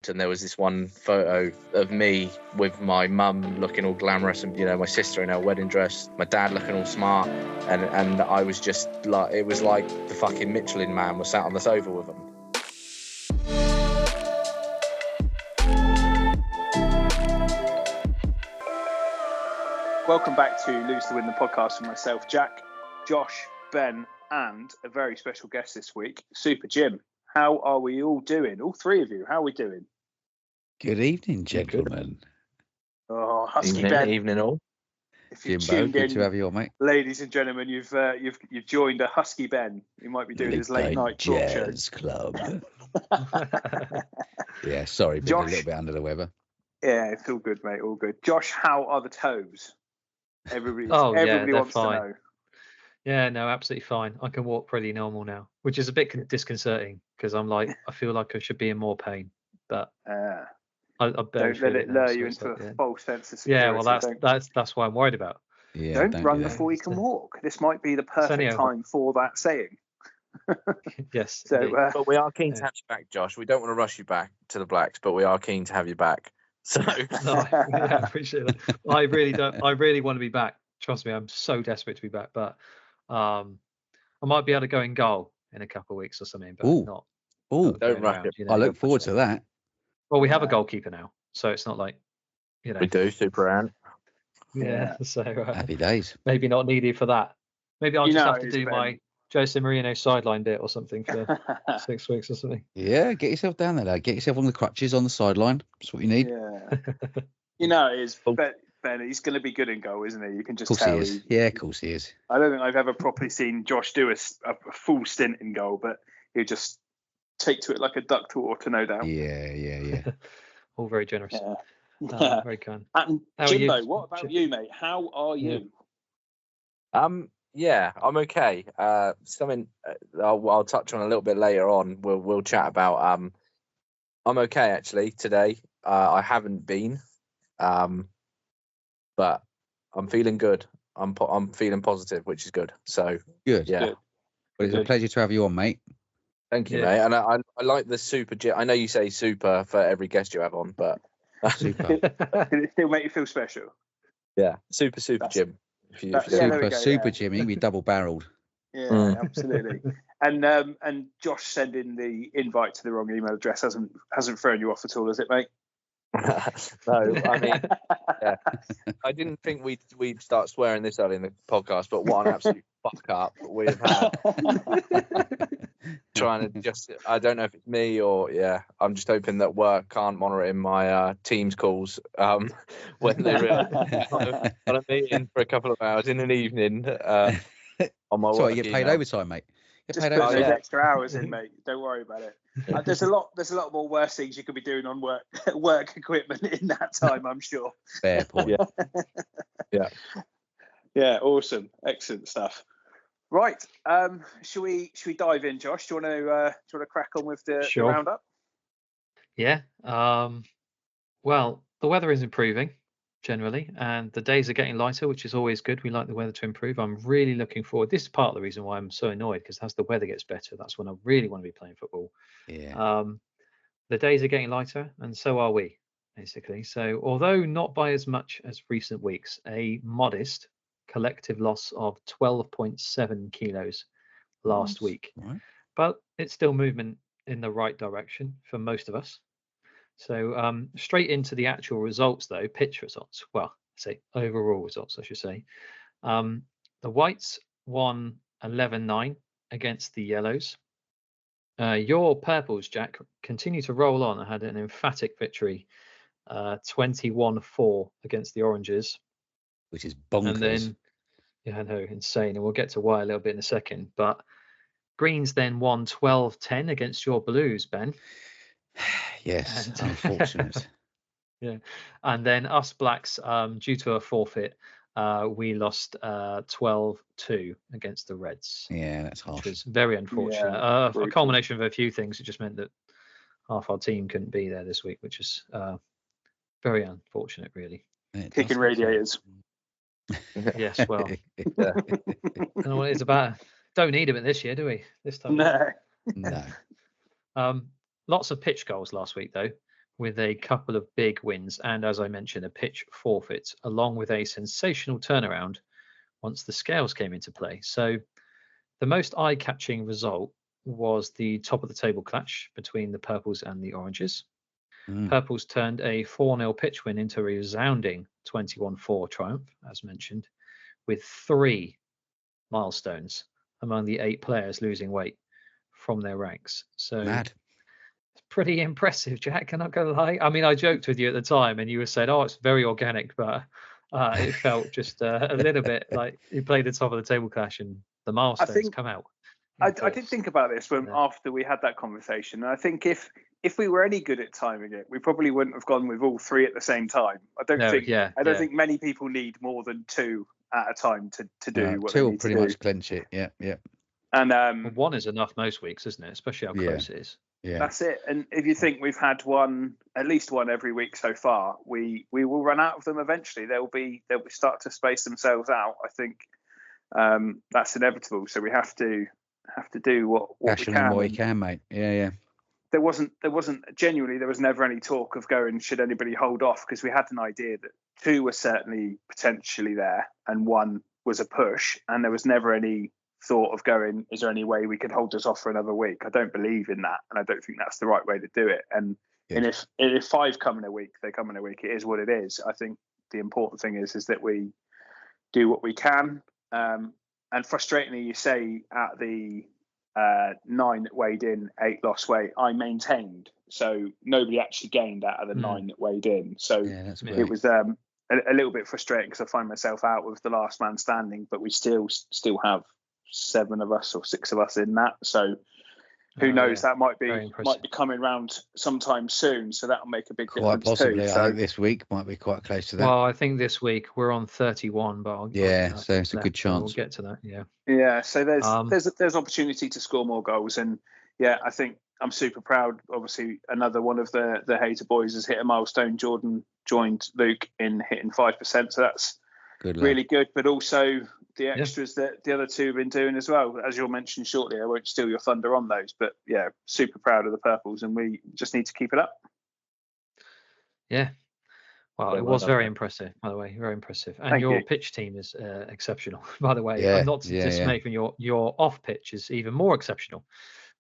and there was this one photo of me with my mum looking all glamorous, and my sister in her wedding dress, my dad looking all smart, and I was just like, it was like the fucking Michelin Man was sat on the sofa with them. Welcome back to Lose to Win, the podcast with myself, Jack, Josh, Ben, and a very special guest this week, Super Jim. How are we all doing? All three of you, how are we doing? Good evening, gentlemen. Oh, Husky Ben. Evening all. If you Jimbo, tuned good in, to have you on, mate. ladies and gentlemen, you've joined a Husky Ben. He might be doing his late night talk show. Jazz Club. Yeah, sorry, been Josh, a little bit under the weather. Yeah, it's all good, mate. All good. Josh, how are the toes? Everybody wants to know. Yeah, no, absolutely fine. I can walk pretty normal now, which is a bit disconcerting because I feel like I should be in more pain, but I don't let it lure you into a false sense of security. Yeah, well, that's what I'm worried about. Yeah, don't run before you can walk. This might be the perfect time for that saying. Yes. So, but we are keen to have you back, Josh. We don't want to rush you back to the Blacks, but we are keen to have you back. So I appreciate that. I really don't. I really want to be back. Trust me, I'm so desperate to be back. But I might be able to go in goal in a couple of weeks or something. But not. Don't rush it. I look forward to that. Well, we have a goalkeeper now, so it's not like we do, Super Ant. Yeah. So happy days. Maybe not needed for that. Maybe I'll just have to do my Jose Mourinho sideline bit or something for 6 weeks or something. Yeah, get yourself down there, lad. Get yourself on the crutches on the sideline. That's what you need. Yeah. It is. Ben, he's going to be good in goal, isn't he? You can just tell. He is. Yeah, of course he is. I don't think I've ever properly seen Josh do a full stint in goal, but he'll just take to it like a duck to water, no doubt. Yeah. All very generous. Yeah. Very kind. And Jimbo, what about you, mate? How are you? Yeah, I'm okay. Something I'll touch on a little bit later on. We'll chat about. I'm okay actually today. I haven't been, but I'm feeling good. I'm feeling positive, which is good. So good. Yeah. Good. Well, it's a pleasure to have you on, mate. Thank you, mate. And I like the super. I know you say super for every guest you have on, but super. Did it still make you feel special? Yeah, super Jim. Super Jimmy, we double barreled. Yeah, absolutely. And Josh sending the invite to the wrong email address hasn't thrown you off at all, has it, mate? No, I mean, yeah. I didn't think we'd start swearing this early in the podcast, but what an absolute fuck up we've had. Trying to I don't know if it's me or I'm just hoping that work can't monitor in my Teams calls when they're on a meeting for a couple of hours in an evening on my work. So you get paid overtime, mate. Just put those extra hours in, mate. Don't worry about it. There's a lot more worse things you could be doing on work equipment in that time, I'm sure. Fair point. Yeah, awesome, excellent stuff. Right, should we dive in, Josh? Do you want to crack on with the roundup? Yeah. Well, the weather is improving generally, and the days are getting lighter, which is always good. We like the weather to improve. I'm really looking forward. This is part of the reason why I'm so annoyed, because as the weather gets better, that's when I really want to be playing football. Yeah. The days are getting lighter, and so are we, basically. So, although not by as much as recent weeks, a modest collective loss of 12.7 kilos last week, right. But it's still movement in the right direction for most of us. So straight into the actual results, though, pitch results. Well, say overall results, I should say. The Whites won 11-9 against the Yellows. Your Purples, Jack, continue to roll on. I had an emphatic victory, 21-4 against the Oranges. Which is bonkers. And then, I know, insane. And we'll get to why a little bit in a second. But Greens then won 12-10 against your Blues, Ben. Yes, unfortunate. Yeah, and then us Blacks, due to a forfeit, we lost 12-2 against the Reds. Yeah, that's harsh. Which was very unfortunate. A culmination of a few things. It just meant that half our team couldn't be there this week, which is very unfortunate, really. Kicking radiators. Yes, well, I don't know what it's about. Don't need them this year, do we? This time. No. Lots of pitch goals last week, though. with a couple of big wins and, as I mentioned, a pitch forfeit, along with a sensational turnaround once the scales came into play. So the most eye-catching result was the top of the table clash between the purples and the oranges. Purples turned a 4-0 pitch win into a resounding 21-4 triumph, as mentioned, with 3 milestones among the 8 players losing weight from their ranks. So Mad. it's pretty impressive, Jack. I'm not going to lie. I mean, I joked with you at the time, and you were saying, "Oh, it's very organic," but it felt just a little bit like you played the top of the table clash, and the milestones come out. I did think about this after we had that conversation, and I think if we were any good at timing it, we probably wouldn't have gone with all 3 at the same time. I don't think many people need more than 2 at a time to do what 2 they will need pretty to much do. clinch it. Yeah. And Well, 1 is enough most weeks, isn't it? Especially how close it is. Yeah, that's it. And if you think we've had at least one every week so far, we will run out of them eventually. They'll start to space themselves out. I think that's inevitable. So we have to do what we can. What we can, mate. Yeah. There wasn't genuinely, there was never any talk of going, should anybody hold off? Because we had an idea that 2 were certainly potentially there and 1 was a push, and there was never any thought of going, is there any way we could hold this off for another week? I don't believe in that, and I don't think that's the right way to do it. And if 5 come in a week, they come in a week. It is what it is. I think the important thing is that we do what we can. And frustratingly, you say at the 9 that weighed in, 8 lost weight, I maintained. So nobody actually gained out of the 9 that weighed in. So it was a little bit frustrating because I find myself out with the last man standing, but we still have 7 of us or 6 of us in that. So who knows? That might be coming round sometime soon. So that'll make a big difference. Quite possibly. Too. I think this week might be quite close to that. Well, I think this week we're on 31, but so it's a good chance. We'll get to that. Yeah. So there's opportunity to score more goals, and I think I'm super proud. Obviously, another one of the Hater boys has hit a milestone. Jordan joined Luke in hitting 5%, so that's really good. But also the extras that the other 2 have been doing as well, as you'll mention shortly. I won't steal your thunder on those, but super proud of the purples, and we just need to keep it up. Yeah. Well, it was very impressive, by the way, very impressive. And your pitch team is exceptional, by the way. I'm not to dismay from your off pitch is even more exceptional.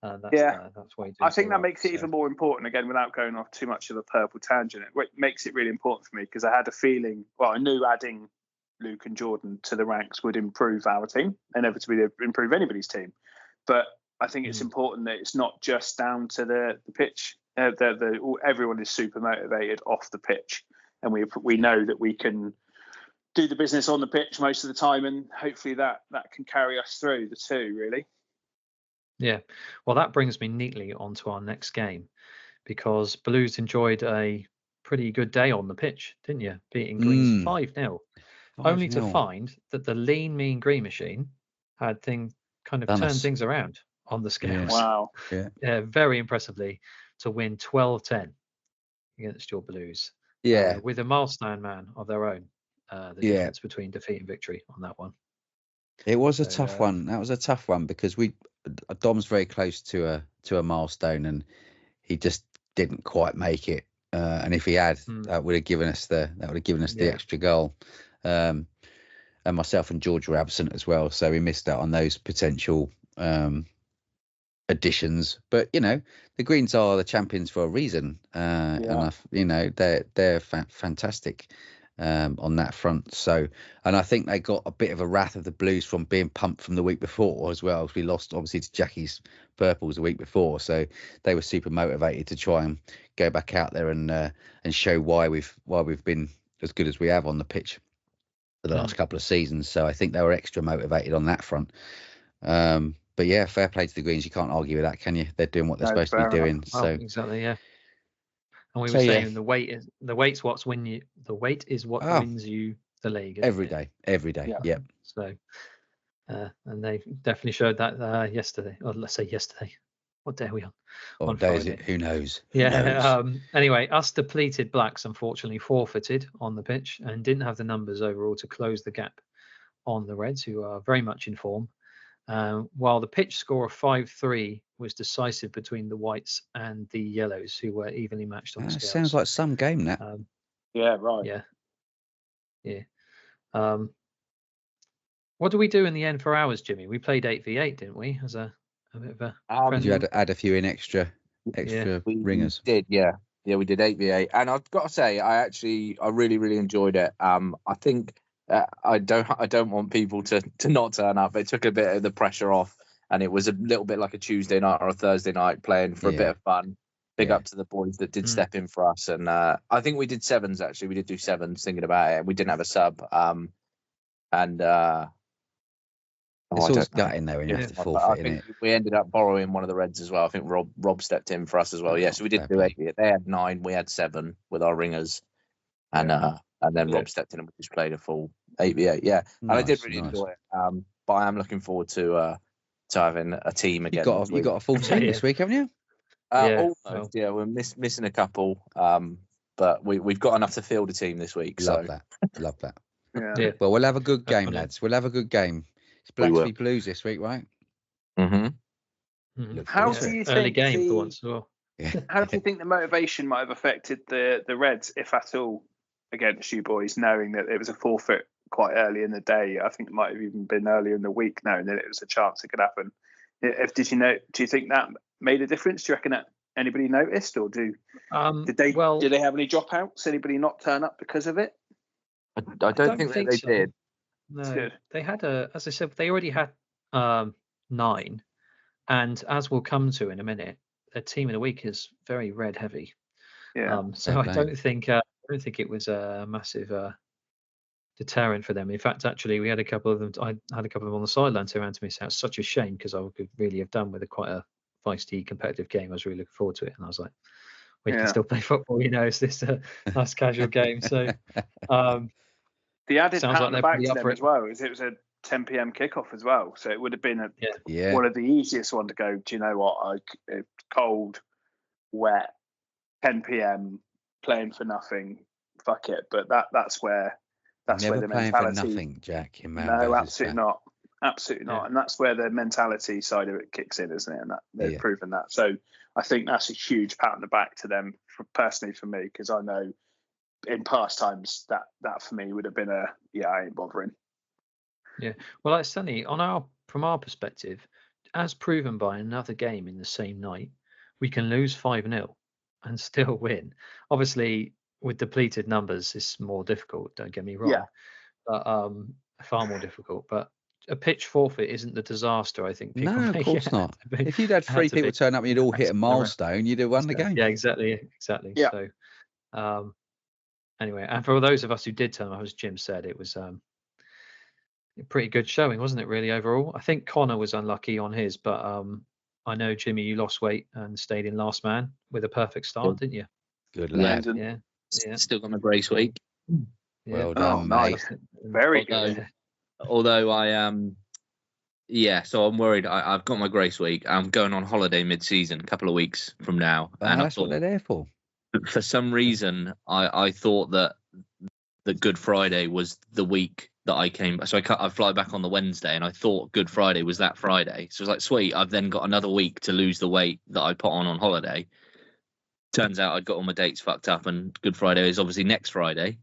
That's why I think that makes it even more important, again, without going off too much of a purple tangent. It makes it really important for me because I had a feeling, I knew adding Luke and Jordan to the ranks would improve our team, inevitably improve anybody's team. But I think it's important that it's not just down to the pitch. Everyone is super motivated off the pitch, and we know that we can do the business on the pitch most of the time, and hopefully that can carry us through the 2, really. Yeah, well, that brings me neatly onto our next game, because Blues enjoyed a pretty good day on the pitch, didn't you? Beating Greens 5-0. Only to find that the lean, mean green machine had turned things around on the scales. Wow. Yeah, very impressively to win 12-10 against your Blues. With a milestone man of their own. The difference between defeat and victory on that one. It was a tough one. That was a tough one because Dom's very close to a milestone, and he just didn't quite make it. And if he had, that would have given us the extra goal. And myself and George were absent as well, so we missed out on those potential additions. But the Greens are the champions for a reason, and they're fantastic on that front. So, and I think they got a bit of a wrath of the Blues from being pumped from the week before as well. We lost obviously to Jackie's Purples the week before, so they were super motivated to try and go back out there and show why we've been as good as we have on the pitch for the last couple of seasons. So I think they were extra motivated on that front. But yeah, fair play to the Greens. You can't argue with that, can you? They're doing what they're supposed to be doing. Well, so exactly, yeah. And we were saying the weight is what wins you the league every day. Yeah. So, and they definitely showed that yesterday. Or let's say yesterday. What day are we on? What day is it? Who knows? Anyway, us depleted Blacks unfortunately forfeited on the pitch and didn't have the numbers overall to close the gap on the Reds, who are very much in form. While the pitch score of 5-3 was decisive between the whites and the yellows, who were evenly matched on the scales. Sounds like some game, that. Yeah, right. Yeah. What do we do in the end for ours, Jimmy? We played 8v8, didn't we? As a bit of a Did you add a few in extra ringers? We did, yeah. Yeah, we did 8v8, and I've got to say, I really, really enjoyed it. I think I don't want people to not turn up. It took a bit of the pressure off, and it was a little bit like a Tuesday night or a Thursday night playing for a bit of fun. Big up to the boys that did step in for us, and I think we did sevens actually. We did do sevens. Thinking about it, we didn't have a sub, it's always gutting though when you have to forfeit. I think we ended up borrowing one of the reds as well. I think Rob stepped in for us as well. Yeah, so we did do 8. They had 9, we had 7 with our ringers, and then Rob stepped in and we just played a full 8v8. Yeah, and I did really enjoy it. But I am looking forward to having a team again. You got a full team this week, haven't you? Almost. Yeah, we're missing a couple, but we've got enough to field a team this week. Love that. Yeah. Well, we'll have a good game, lads. We'll have a good game. It's Blacks v Blues this week, right? How do you think early game for once? How do you think the motivation might have affected the Reds, if at all, against you boys, knowing that it was a forfeit quite early in the day? I think it might have even been earlier in the week, knowing that it was a chance it could happen. Do you think that made a difference? Do you reckon that anybody noticed, or did they have any dropouts? Anybody not turn up because of it? I don't think they did. No, they had as I said, they already had 9, and as we'll come to in a minute, a team of the week is very red heavy. Yeah. So I don't think it was a massive deterrent for them. In fact, actually, we had a couple of them. I had a couple of them on the sideline turn around to me. So it's such a shame, because I could really have done with quite a feisty competitive game. I was really looking forward to it, and I was like, we can still play football. It's just a nice casual game. So. The added pat on the back to them as well is it was a 10 p.m. kickoff as well, so it would have been one of the easiest one to go. Do you know what? It's cold, wet, 10 p.m. playing for nothing. Fuck it. But that's where the mentality. Never playing for nothing, Jack. No, absolutely not. Absolutely not. And that's where the mentality side of it kicks in, isn't it? And they've proven that. So I think that's a huge pat on the back to them, personally for me, because I know. In past times, that for me would have been I ain't bothering. Yeah, well, it's certainly from our perspective, as proven by another game in the same night, we can lose 5-0 and still win. Obviously, with depleted numbers, it's more difficult. Don't get me wrong, but far more difficult. But a pitch forfeit isn't the disaster I think people No, of course not. If you'd had 3 people turn up and you'd all hit a milestone, you'd have won the game. Yeah, exactly. Yeah. So. Anyway, and for those of us who did turn up, as Jim said, it was a pretty good showing, wasn't it, really, overall? I think Connor was unlucky on his, but I know, Jimmy, you lost weight and stayed in last man with a perfect start, didn't you? Good lad. Yeah. Still got my grace week. Well done, mate. Nice. Very good. Although I so I'm worried. I've got my grace week. I'm going on holiday mid-season, a couple of weeks from now. And that's what they're there for. For some reason, I thought that Good Friday was the week that I came. So I fly back on the Wednesday, and I thought Good Friday was that Friday. So it's like, sweet, I've then got another week to lose the weight that I put on holiday. Turns out I'd got all my dates fucked up, and Good Friday is obviously next Friday.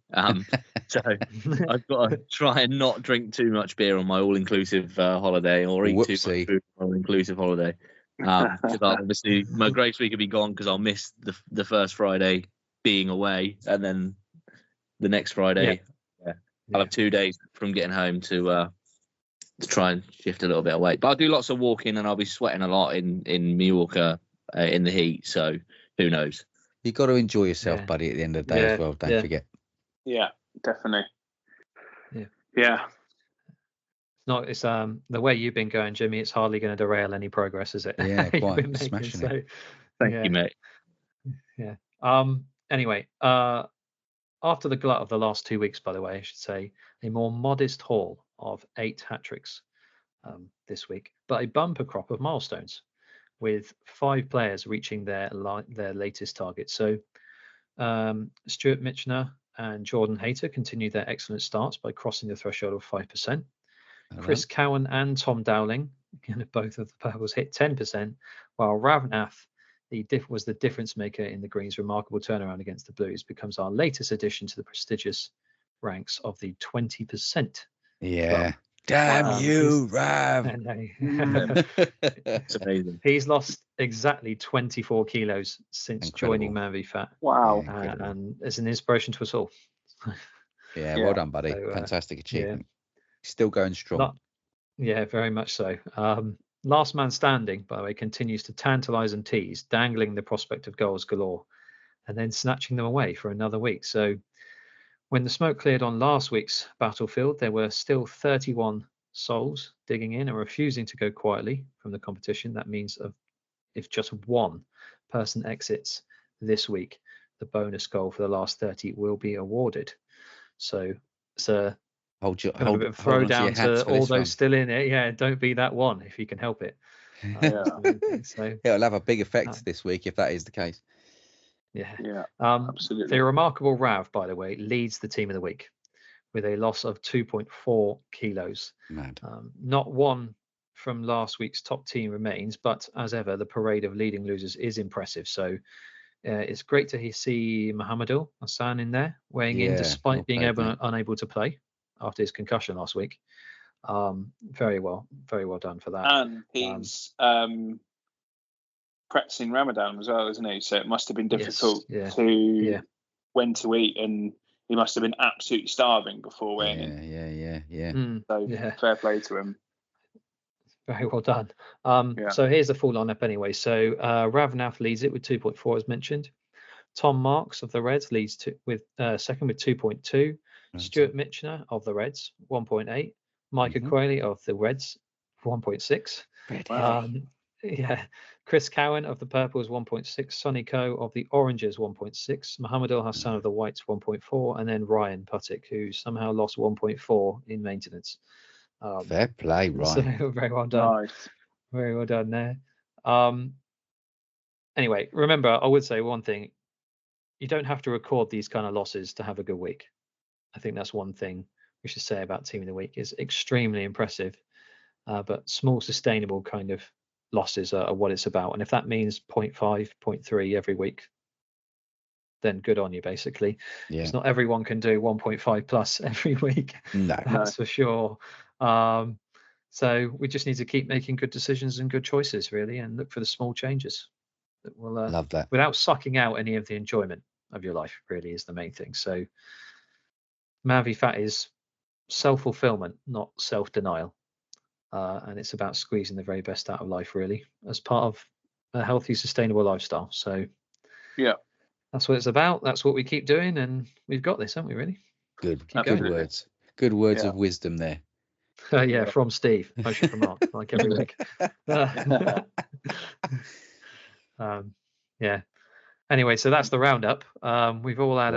So I've got to try and not drink too much beer on my all-inclusive holiday, or eat too much food on my all-inclusive holiday. Because obviously my grace week will be gone, because I'll miss the first Friday being away, and then the next Friday I'll have 2 days from getting home to try and shift a little bit of weight. But I'll do lots of walking, and I'll be sweating a lot in Mallorca in the heat, so who knows. You've got to enjoy yourself, buddy, at the end of the day as well, don't forget. Yeah, definitely. Yeah. It's the way you've been going, Jimmy, it's hardly going to derail any progress, is it? Yeah, quite. Smashing it. Thank you, mate. Yeah. Anyway, after the glut of the last 2 weeks, by the way, I should say, a more modest haul of 8 hat-tricks this week, but a bumper crop of milestones, with 5 players reaching their latest target. So Stuart Mitchener and Jordan Hayter continue their excellent starts by crossing the threshold of 5%. Chris Cowan and Tom Dowling both of the purples hit 10%, while Ravnath was the difference maker in the Greens' remarkable turnaround against the Blues, becomes our latest addition to the prestigious ranks of the 20%. Yeah. Damn you, Rav. It's amazing. He's lost exactly 24 kilos since joining Man v Fat. Wow. And it's an inspiration to us all. Yeah, well done, buddy. So, fantastic achievement. Still going strong. Yeah, very much so. Last man standing, by the way, continues to tantalise and tease, dangling the prospect of goals galore, and then snatching them away for another week. So when the smoke cleared on last week's battlefield, there were still 31 souls digging in and refusing to go quietly from the competition. That means if just one person exits this week, the bonus goal for the last 30 will be awarded. So it's a throw down to all those still in it. Yeah, don't be that one if you can help it. So it'll have a big effect this week if that is the case. Yeah. Absolutely. The remarkable Rav, by the way, leads the team of the week with a loss of 2.4 kilos. Mad. Not one from last week's top team remains, but as ever, the parade of leading losers is impressive. So it's great to see Mohamedou Hassan in there, weighing in despite being unable to play after his concussion last week. Very well done for that. And he's practicing Ramadan as well, isn't he? So it must have been difficult when to eat, and he must have been absolutely starving before weighing in. So fair play to him. Very well done. So here's the full lineup anyway. So Ravnath leads it with 2.4 as mentioned. Tom Marks of the Reds leads with second with 2.2. Stuart Mitchener of the Reds 1.8. Micah Quayle of the Reds 1.6. Chris Cowan of the Purples 1.6. Sonny Coe of the Oranges 1.6. Mohamedou Hassan of the Whites 1.4, and then Ryan Puttick, who somehow lost 1.4 in maintenance. Fair play, Ryan. So very well done. Nice. Very well done there. Anyway, remember, I would say one thing: you don't have to record these kind of losses to have a good week. I think that's one thing we should say about Team of the Week. Is extremely impressive, but small, sustainable kind of losses are what it's about. And if that means 0.5, 0.3 every week, then good on you, basically. Because not everyone can do 1.5 plus every week. No, that's for sure. So we just need to keep making good decisions and good choices, really, and look for the small changes that will love that without sucking out any of the enjoyment of your life. Really is the main thing. So Man v Fat is self-fulfillment, not self-denial, and it's about squeezing the very best out of life, really, as part of a healthy, sustainable lifestyle. So that's what it's about. That's what we keep doing, and we've got this, haven't we? Really good words of wisdom there. From Steve, I should remark, like every week. Anyway, so that's the roundup. We've all had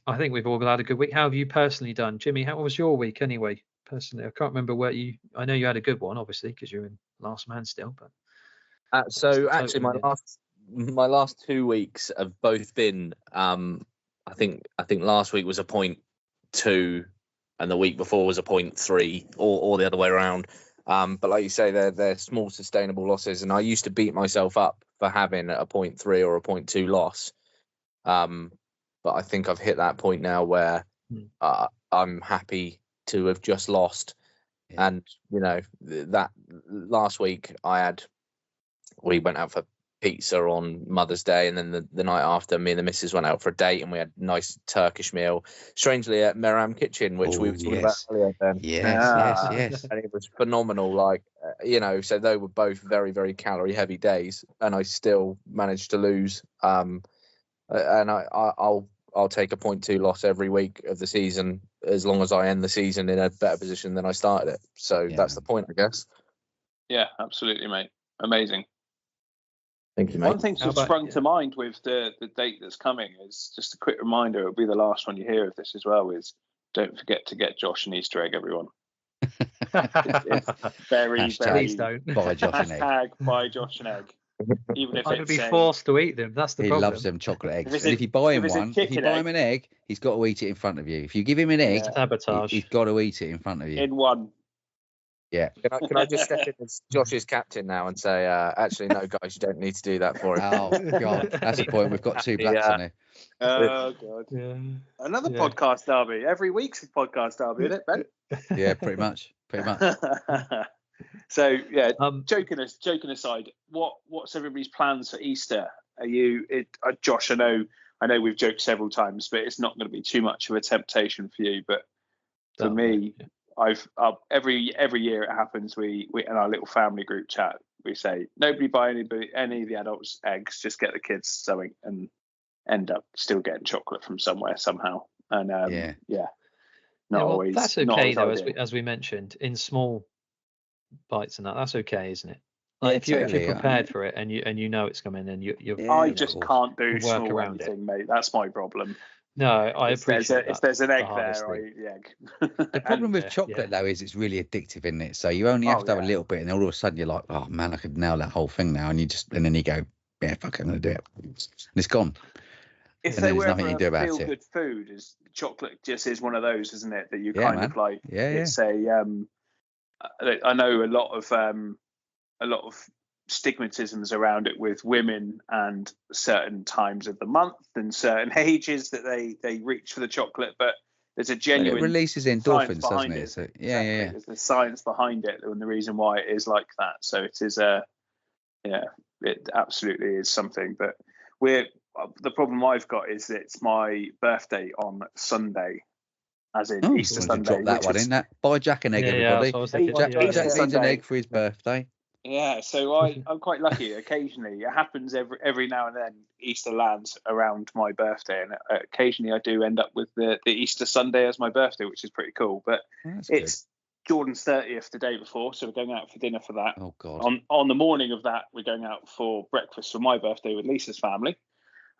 I think we've all had a good week. How have you personally done, Jimmy? How was your week anyway? Personally, I can't remember I know you had a good one, obviously, because you're in last man still. But so actually, my last 2 weeks have both been. I think last week was a 0.2. And the week before was a 0.3, or the other way around. But like you say, they're small, sustainable losses. And I used to beat myself up for having a 0.3 or a 0.2 loss. But I think I've hit that point now where I'm happy to have just lost. Yeah. And, that last week we went out for pizza on Mother's Day, and then the night after, me and the missus went out for a date, and we had a nice Turkish meal, strangely at Meram Kitchen, which we were talking about earlier. Yes. And it was phenomenal. So they were both very, very calorie heavy days, and I still managed to lose. And I'll take a 0.2 loss every week of the season, as long as I end the season in a better position than I started it. So that's the point, I guess. Yeah, absolutely, mate. Amazing. Thank you, mate. One thing that sprung to mind with the date that's coming is just a quick reminder. It'll be the last one you hear of this as well. Is don't forget to get Josh an Easter egg, everyone. It's very, please don't buy Josh an egg. Buy Josh an egg. Even if I'm going to be forced to eat them. That's the problem. He loves them chocolate eggs. And if you buy him an egg, he's got to eat it in front of you. If you give him an egg, sabotage. He's got to eat it in front of you. In one. Yeah. Can I just step in as Josh's captain now and say, actually, no, guys, you don't need to do that for him. Oh God, that's the point. We've got two blacks on here. Oh God. Yeah. Another podcast derby. Every week's a podcast derby, isn't it, Ben? Yeah, pretty much. So yeah, joking aside, what's everybody's plans for Easter? Are you, Josh? I know we've joked several times, but it's not going to be too much of a temptation for you. But for me, I've every year it happens. We in our little family group chat, we say nobody buy any of the adults eggs, just get the kids something, and end up still getting chocolate from somewhere somehow. And not always. That's not okay always though, as we mentioned, in small bites and that's okay, isn't it? Yeah, Like if you're prepared for it and you know it's coming, and I just can't do work small around anything, mate. That's my problem. No, I appreciate that. If there's an egg the there, I eat the egg. The problem with chocolate though is it's really addictive, isn't it? So you only have to have a little bit, and then all of a sudden you're like, oh man, I could nail that whole thing now, and then you go, yeah, fuck it, I'm gonna do it, and it's gone. If and there were nothing ever you do a about feel-good food, is chocolate just is one of those, isn't it? That you of like. Yeah. It's I know a lot of stigmatisms around it with women and certain times of the month and certain ages that they reach for the chocolate, but there's a genuine it releases endorphins, doesn't it? So, yeah. There's the science behind it and the reason why it is like that. So it is it absolutely is something. But the problem I've got is it's my birthday on Sunday, as in Easter Sunday. Drop that one in. That buy Jack an egg, everybody. Jack needs an egg for his birthday. Yeah, so I'm quite lucky. Occasionally, it happens every now and then. Easter lands around my birthday, and occasionally I do end up with the Easter Sunday as my birthday, which is pretty cool. But it's Jordan's 30th the day before, so we're going out for dinner for that. Oh God! On the morning of that, we're going out for breakfast for my birthday with Lisa's family,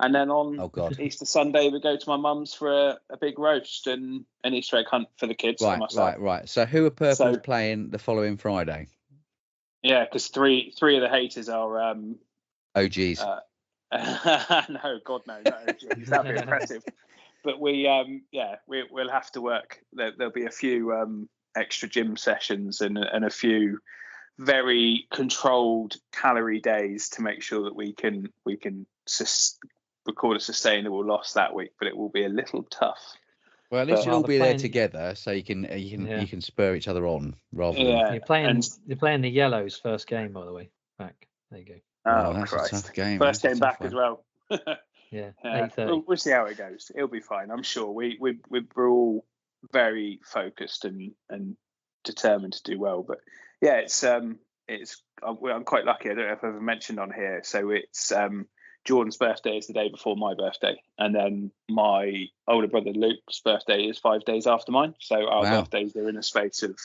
and then on Easter Sunday we go to my mum's for a big roast and an Easter egg hunt for the kids. Right. So who are Purple's playing the following Friday? Yeah, because three of the haters are OGs. No, God no, not OGs. That'd be impressive. But we'll have to work. There'll be a few extra gym sessions and a few very controlled calorie days to make sure that we can record a sustainable loss that week. But it will be a little tough. Well, at least you'll all be there together, so you can spur each other on rather than. You're playing the Yellows first game, by the way. Back there you go. Oh, that's Christ. a tough game. First game back as well. Yeah. We'll see how it goes. It'll be fine, I'm sure. We're all very focused and determined to do well. But yeah, I'm quite lucky. I don't know if I've ever mentioned on here. So it's Jordan's birthday is the day before my birthday, and then my older brother Luke's birthday is 5 days after mine. So our birthdays are in a space of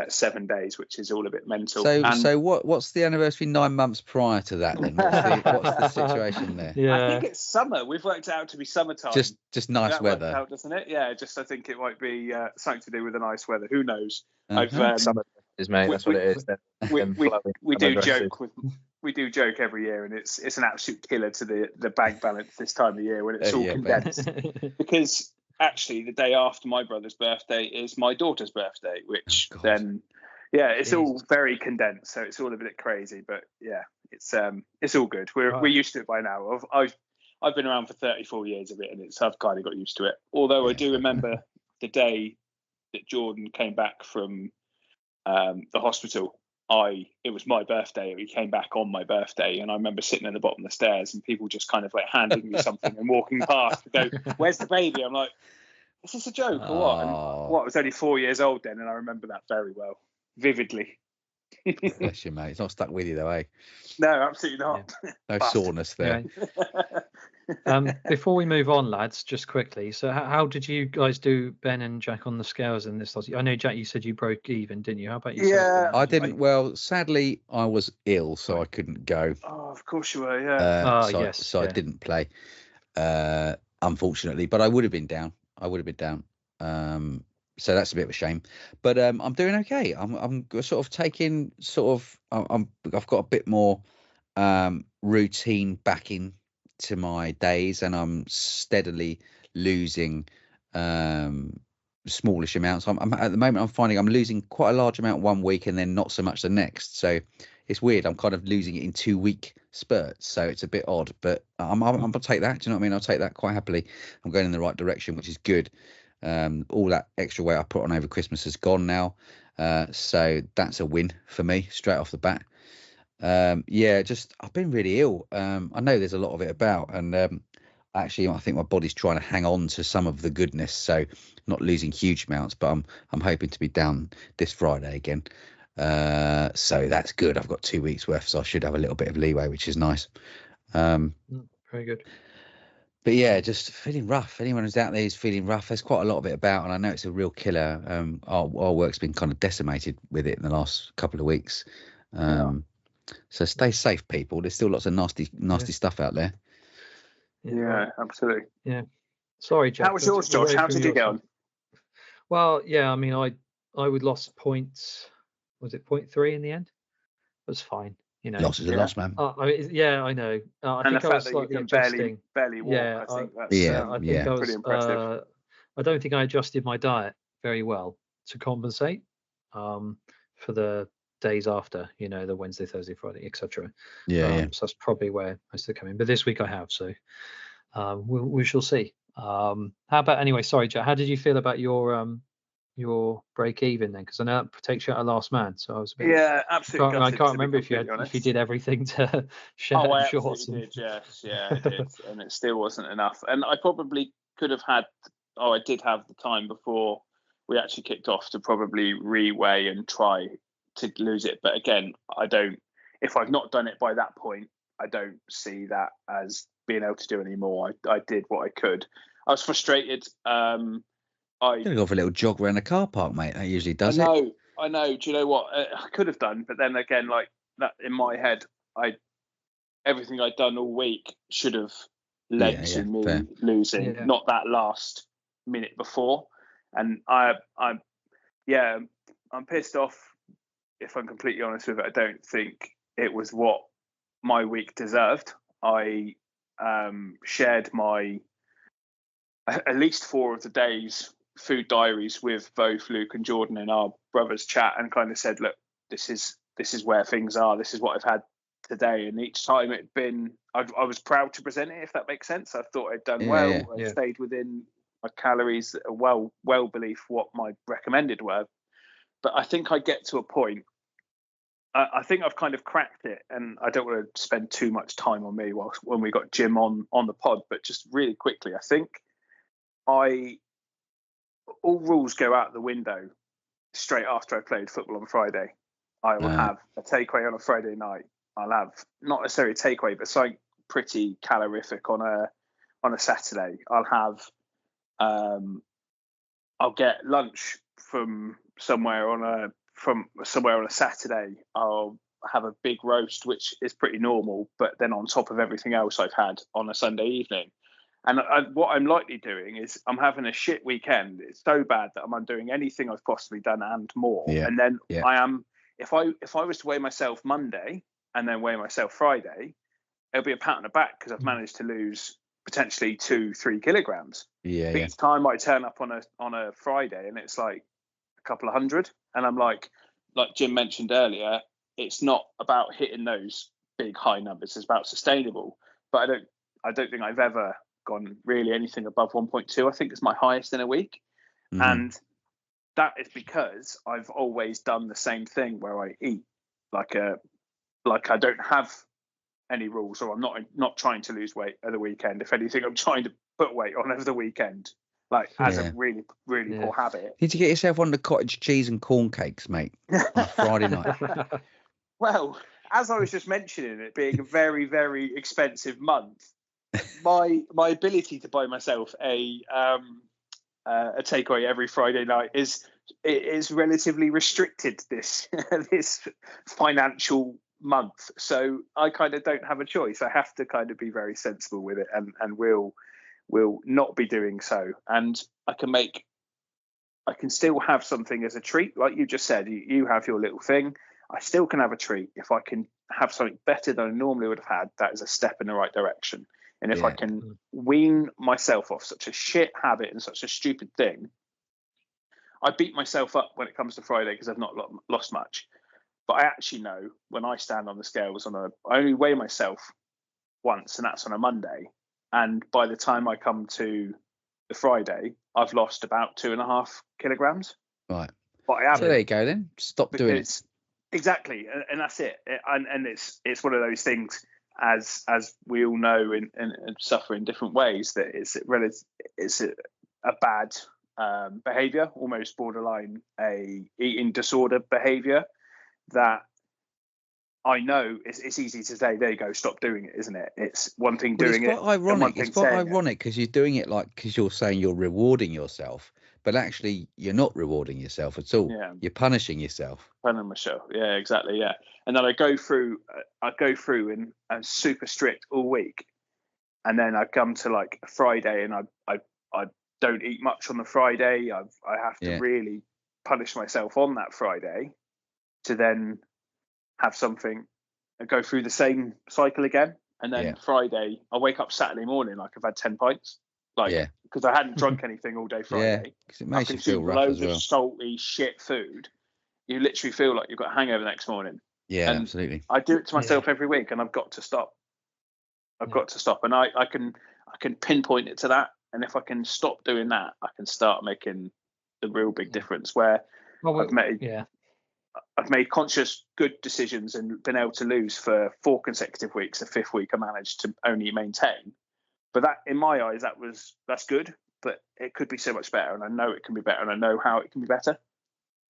7 days, which is all a bit mental. So what's the anniversary 9 months prior to that then? What's the situation there? Yeah. I think it's summer. We've worked it out to be summertime. Just nice weather, out, doesn't it? Yeah. Just I think it might be something to do with the nice weather. Who knows? Summer is, mate. That's what it is. We do joke with. We do joke every year, and it's an absolute killer to the bank balance this time of year when it's all condensed. Because actually, the day after my brother's birthday is my daughter's birthday, which it's all very condensed, so it's all a bit crazy. But yeah, it's all good. We're used to it by now. I've been around for 34 years of it, and I've kind of got used to it. Although I do remember the day that Jordan came back from the hospital. It was my birthday. We came back on my birthday, and I remember sitting at the bottom of the stairs and people just kind of like handing me something and walking past to go, "Where's the baby?" I'm like, "Is this a joke or what?" And I was only 4 years old then, and I remember that very well, vividly. Bless you, mate. It's not stuck with you though, eh? No, absolutely not. No soreness there. Before we move on, lads, just quickly. So, how did you guys do, Ben and Jack, on the scales in this? I know, Jack, you said you broke even, didn't you? How about yourself? Yeah, I didn't. Well, sadly, I was ill, so I couldn't go. Oh, of course you were. Yeah. So I didn't play, unfortunately. But I would have been down. So that's a bit of a shame. But I'm doing okay. I'm sort of taking I've got a bit more routine back in to my days, and I'm steadily losing smallish amounts. I'm at the moment I'm finding I'm losing quite a large amount one week and then not so much the next. So it's weird. I'm kind of losing it in 2-week spurts. So it's a bit odd, but I'm gonna take that. Do you know what I mean? I'll take that quite happily. I'm going in the right direction, which is good. All that extra weight I put on over Christmas has gone now. So that's a win for me straight off the bat. Just I've been really ill. I know there's a lot of it about, and actually I think my body's trying to hang on to some of the goodness, so not losing huge amounts, but I'm hoping to be down this Friday again. So that's good. I've got 2 weeks worth, so I should have a little bit of leeway, which is nice. Very good. But yeah, just feeling rough. Anyone who's out there is feeling rough. There's quite a lot of it about, and I know it's a real killer. Our work's been kind of decimated with it in the last couple of weeks. So stay safe, people. There's still lots of nasty stuff out there. Yeah, absolutely. Yeah. Sorry, Jack. How was yours, Josh? How did you get on? Well, yeah, I mean, I would lost points. Was it 0.3 in the end? It was fine. You know, Loss is a loss, man. I know. I and think the I fact was that slightly you can adjusting. barely walk, Yeah, I think that's I think I was pretty impressive. I don't think I adjusted my diet very well to compensate for the days after, you know, the Wednesday, Thursday, Friday, etc. So that's probably where I still come in. But this week I have, so we shall see. How about anyway? Sorry, Jack. How did you feel about your break even then? Because I know that takes you out of last man. So I was a bit. Yeah, absolutely. I can't remember if you did everything to shirt and shorts. I did, and it still wasn't enough. And I probably could have had. I did have the time before we actually kicked off to probably reweigh and try to lose it. But again, I don't. If I've not done it by that point, I don't see that as being able to do any more. I did what I could. I was frustrated. I'm gonna go for a little jog around the car park, mate. That usually does it. I know. Do you know what? I could have done, but then again, like that in my head, everything I'd done all week should have led to me losing, not that last minute before. And I'm pissed off. If I'm completely honest with it, I don't think it was what my week deserved. I shared my at least 4 of the days food diaries with both Luke and Jordan in our brothers chat, and kind of said, look, this is where things are, this is what I've had today. And each time it'd been, I was proud to present it, if that makes sense. I thought I'd done I stayed within my calories that are well beneath what my recommended were. But I think I get to a point, I think I've kind of cracked it, and I don't want to spend too much time on me when we got Jim on the pod, but just really quickly, I think all rules go out the window straight after I played football on Friday. I will have a takeaway on a Friday night. I'll have not necessarily a takeaway, but something pretty calorific on a Saturday. I'll get lunch from somewhere on a Saturday. I'll have a big roast, which is pretty normal, but then on top of everything else I've had on a Sunday evening. And what I'm likely doing is I'm having a shit weekend. It's so bad that I'm undoing anything I've possibly done and more. Yeah. And then I am, if I was to weigh myself Monday and then weigh myself Friday, it'll be a pat on the back because I've managed to lose potentially 2-3 kilograms. Each time I turn up on a Friday and it's like a couple of hundred, and I'm like Jim mentioned earlier, it's not about hitting those big high numbers. It's about sustainable. But I don't think I've ever gone really anything above 1.2. I think it's my highest in a week. And that is because I've always done the same thing where I eat like I don't have any rules, or I'm not trying to lose weight at the weekend. If anything, I'm trying to put weight on over the weekend, as a really, really poor habit. Need to get yourself one of the cottage cheese and corn cakes, mate, on a Friday night. Well, as I was just mentioning, it being a very, very expensive month, my ability to buy myself a takeaway every Friday night is relatively restricted this financial month. So I kind of don't have a choice. I have to kind of be very sensible with it, and will not be doing so. And I can still have something as a treat, like you just said. You have your little thing. I still can have a treat. If I can have something better than I normally would have had, that is a step in the right direction. And if I can wean myself off such a shit habit and such a stupid thing, I beat myself up when it comes to Friday because I've not lost much. But I actually know when I stand on the scales I only weigh myself once, and that's on a Monday. And by the time I come to the Friday, I've lost about 2.5 kilograms. Right. But I haven't. So there you go then. Stop doing it. Exactly, and that's it. And it's one of those things, as we all know and suffer in different ways, that it's a bad behavior, almost borderline a eating disorder behavior, that I know it's easy to say, there you go, stop doing it, isn't it? It's one thing doing it. It's quite ironic because you're doing it because you're saying you're rewarding yourself, but actually you're not rewarding yourself at all. Yeah. You're punishing yourself. Punishing myself. Yeah, exactly. Yeah. And then I go through and I'm super strict all week. And then I come to like a Friday and I don't eat much on the Friday. I have to really punish myself on that Friday to then have something and go through the same cycle again. And then Friday, I wake up Saturday morning like I've had 10 pints, because I hadn't drunk anything all day Friday. Because it makes you feel rough as well. Loads of salty shit food. You literally feel like you've got a hangover the next morning. Yeah, and absolutely. I do it to myself every week, and I've got to stop. Got to stop, and I can pinpoint it to that. And if I can stop doing that, I can start making the real big difference. Where I've made conscious good decisions and been able to lose for 4 consecutive weeks. The 5th week I managed to only maintain. But that, in my eyes, that's good. But it could be so much better, and I know it can be better, and I know how it can be better.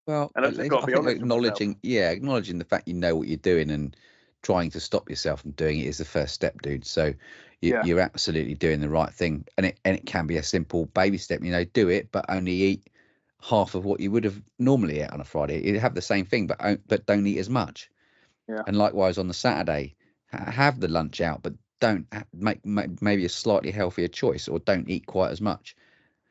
Well, and I think acknowledging the fact you know what you're doing and trying to stop yourself from doing it is the first step, dude. So you're absolutely doing the right thing, and it can be a simple baby step. Do it, but only eat half of what you would have normally ate on a Friday. You'd have the same thing, but don't eat as much. Yeah. And likewise on the Saturday, have the lunch out, but don't make maybe a slightly healthier choice, or don't eat quite as much.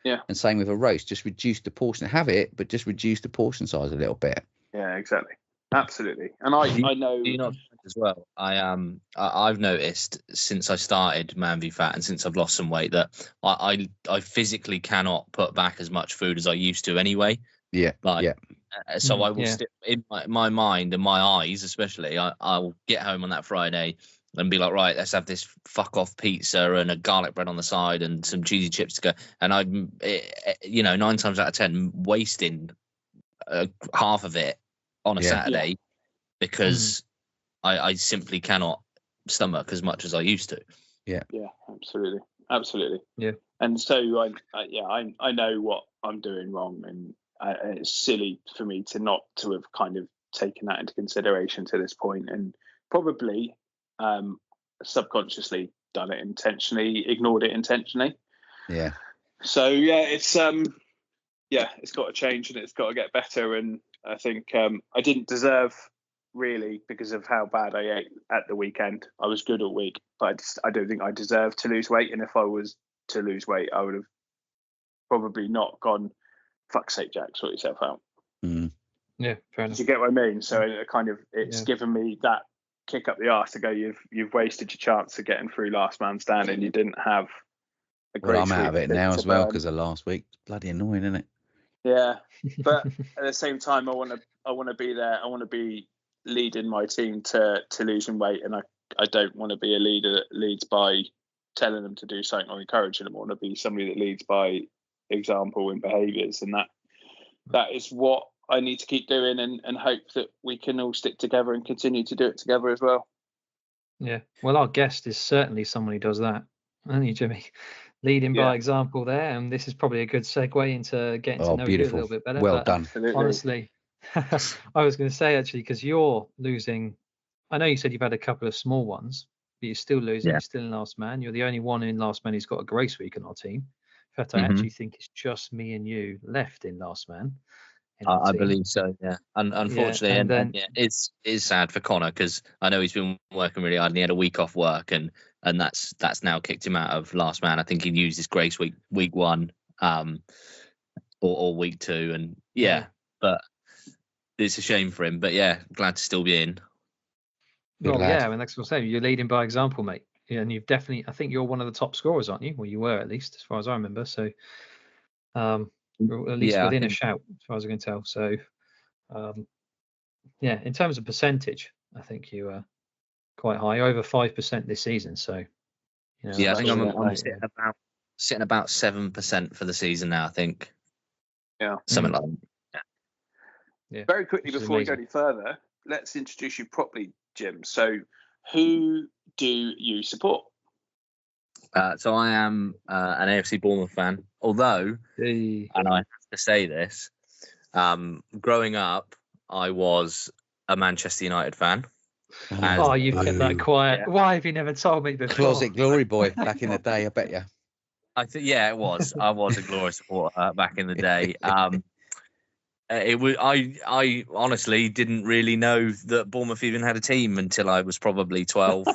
Yeah. And same with a roast, just reduce the portion. Have it, but just reduce the portion size a little bit. Yeah, exactly. Absolutely. And I know. Do you not as well? I've noticed since I started Man v Fat and since I've lost some weight that I physically cannot put back as much food as I used to anyway. Yeah. So I will stick in my mind and my eyes, especially. I'll get home on that Friday and be like, right, let's have this fuck off pizza and a garlic bread on the side and some cheesy chips to go. And I'm, 9 times out of 10 wasting half of it on a Saturday because I simply cannot stomach as much as I used to. Yeah, absolutely. Yeah. And so I know what I'm doing wrong, and it's silly for me to have kind of taken that into consideration to this point, and probably subconsciously done it intentionally, ignored it intentionally. Yeah. So it's got to change and it's got to get better. And I think I didn't deserve, really, because of how bad I ate at the weekend. I was good all week, but I don't think I deserved to lose weight. And if I was to lose weight, I would have probably not gone, fuck's sake, Jack, sort yourself out. Mm. Yeah, fair enough. Do you get what I mean? So it's given me that kick up the arse to go, you've wasted your chance of getting through last man standing. You didn't have a great I'm out of it now as well because of last week. It's bloody annoying, isn't it? Yeah, but at the same time, I want to be there. I want to be leading my team to losing weight, and I don't want to be a leader that leads by telling them to do something or encouraging them. I want to be somebody that leads by example and behaviours, and that is what I need to keep doing, and hope that we can all stick together and continue to do it together as well. Yeah, well, our guest is certainly someone who does that, isn't he, Jimmy? Leading by example there, and this is probably a good segue into getting to know you a little bit better. Well done. Absolutely. Honestly, I was going to say, actually, because you're losing, I know you said you've had a couple of small ones, but you're still losing. You're still in last man. You're the only one in last man who's got a grace week on our team. In fact, I actually think it's just me and you left in last man. I believe so, yeah. And unfortunately, it's sad for Connor because I know he's been working really hard and he had a week off work, and that's now kicked him out of last man. I think he used his grace week 1 or week 2, and but it's a shame for him. But glad to still be in. Well, I mean, that's what I'm saying. You're leading by example, mate. Yeah, and you've definitely, I think you're one of the top scorers, aren't you? Well, you were, at least, as far as I remember. So, or at least Yeah, I within a think- shout, as far as I can tell. So, yeah, in terms of percentage, I think you are quite high, over 5% this season. So, you know, Yeah, I think I'm that's- sitting about 7% for the season now. I think. Yeah. Something like that. yeah. Very quickly, Which is before we go amazing. any further, let's introduce you properly, Jim. So, who do you support? So I am an AFC Bournemouth fan, although, The- and I have to say this, growing up, I was a Manchester United fan. Oh, you've kept that quiet. Yeah. Why have you never told me before? Closet glory boy back in the day, I bet you. I think, yeah, it was. I was a glorious supporter back in the day. It was. I honestly didn't really know that Bournemouth even had a team until I was probably 12,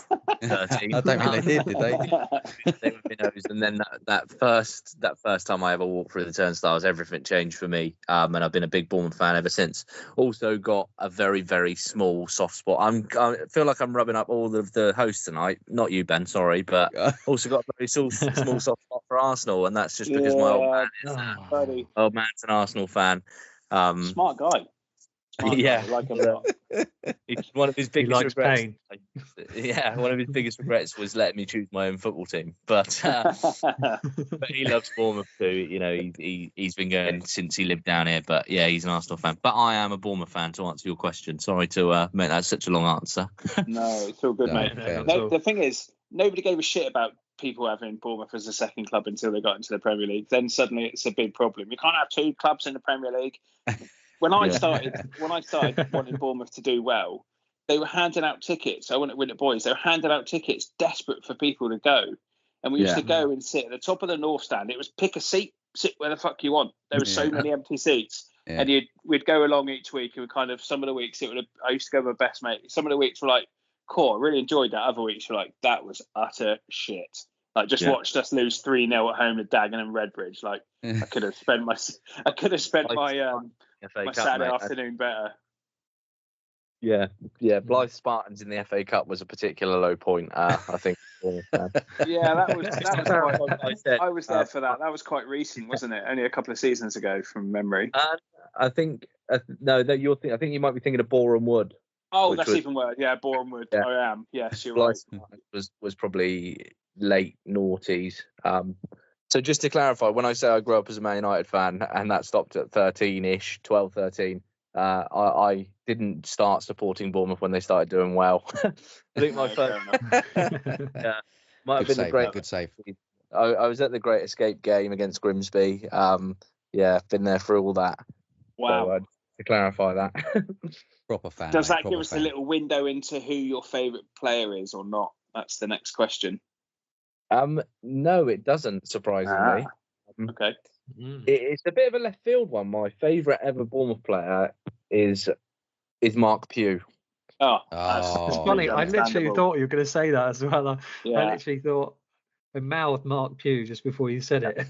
13. I don't think they did they? They were minnows, and then that first time I ever walked through the turnstiles, everything changed for me. And I've been a big Bournemouth fan ever since. Also got a very, very small soft spot. I feel like I'm rubbing up all of the hosts tonight. Not you, Ben. Sorry, but also got a very small soft spot for Arsenal, and that's just because my old man's an Arsenal fan. Smart guy. Yeah. I like him a lot. One of his He biggest likes regrets. pain. Yeah, one of his biggest regrets was letting me choose my own football team. But he loves Bournemouth too. You know, he's been going since he lived down here. But yeah, he's an Arsenal fan. But I am a Bournemouth fan, to answer your question. Sorry to make that such a long answer. No, it's all good, No, mate. fair. No, the thing is, nobody gave a shit about people having Bournemouth as a second club until they got into the Premier League. Then suddenly it's a big problem. You can't have two clubs in the Premier League. When I started wanting Bournemouth to do well, they were handing out tickets. I want to win it, boys. They were handing out tickets, desperate for people to go. And we used to go and sit at the top of the North Stand. It was pick a seat, sit where the fuck you want. There were so many empty seats. Yeah. And we'd go along each week, and some of the weeks I used to go with my best mate. Some of the weeks were like, cool, I really enjoyed that. Other weeks were like, that was utter shit. Like, just watched us lose 3-0 at home to Dagenham and Redbridge. Like, I could have spent my FA Cup, Saturday mate. afternoon better. Yeah. Blythe Spartans in the FA Cup was a particular low point. I think. Yeah, that was quite. I was there for that. Uh, That was quite recent, wasn't it? Only a couple of seasons ago, from memory. I think no, that you're. I think you might be thinking of Boreham Wood. Oh, that's even worse. Yeah, Boreham Wood. Yeah. I am. Yes, you're Blythe right. was probably late noughties. So just to clarify, when I say I grew up as a Man United fan and that stopped at 13-ish, 12, 13, I didn't start supporting Bournemouth when they started doing well. I think my first might have been the great. Good save. I was at the Great Escape game against Grimsby. Been there for all that. Wow. So, to clarify that. Proper fan. Does mate, that proper give us fan. a little window into who your favourite player is or not? That's the next question. No, it doesn't, surprisingly. Okay. It's a bit of a left field one. My favourite ever Bournemouth player is Mark Pugh. Oh, It's funny. I literally thought you were going to say that as well. I literally thought I mouthed Mark Pugh just before you said it.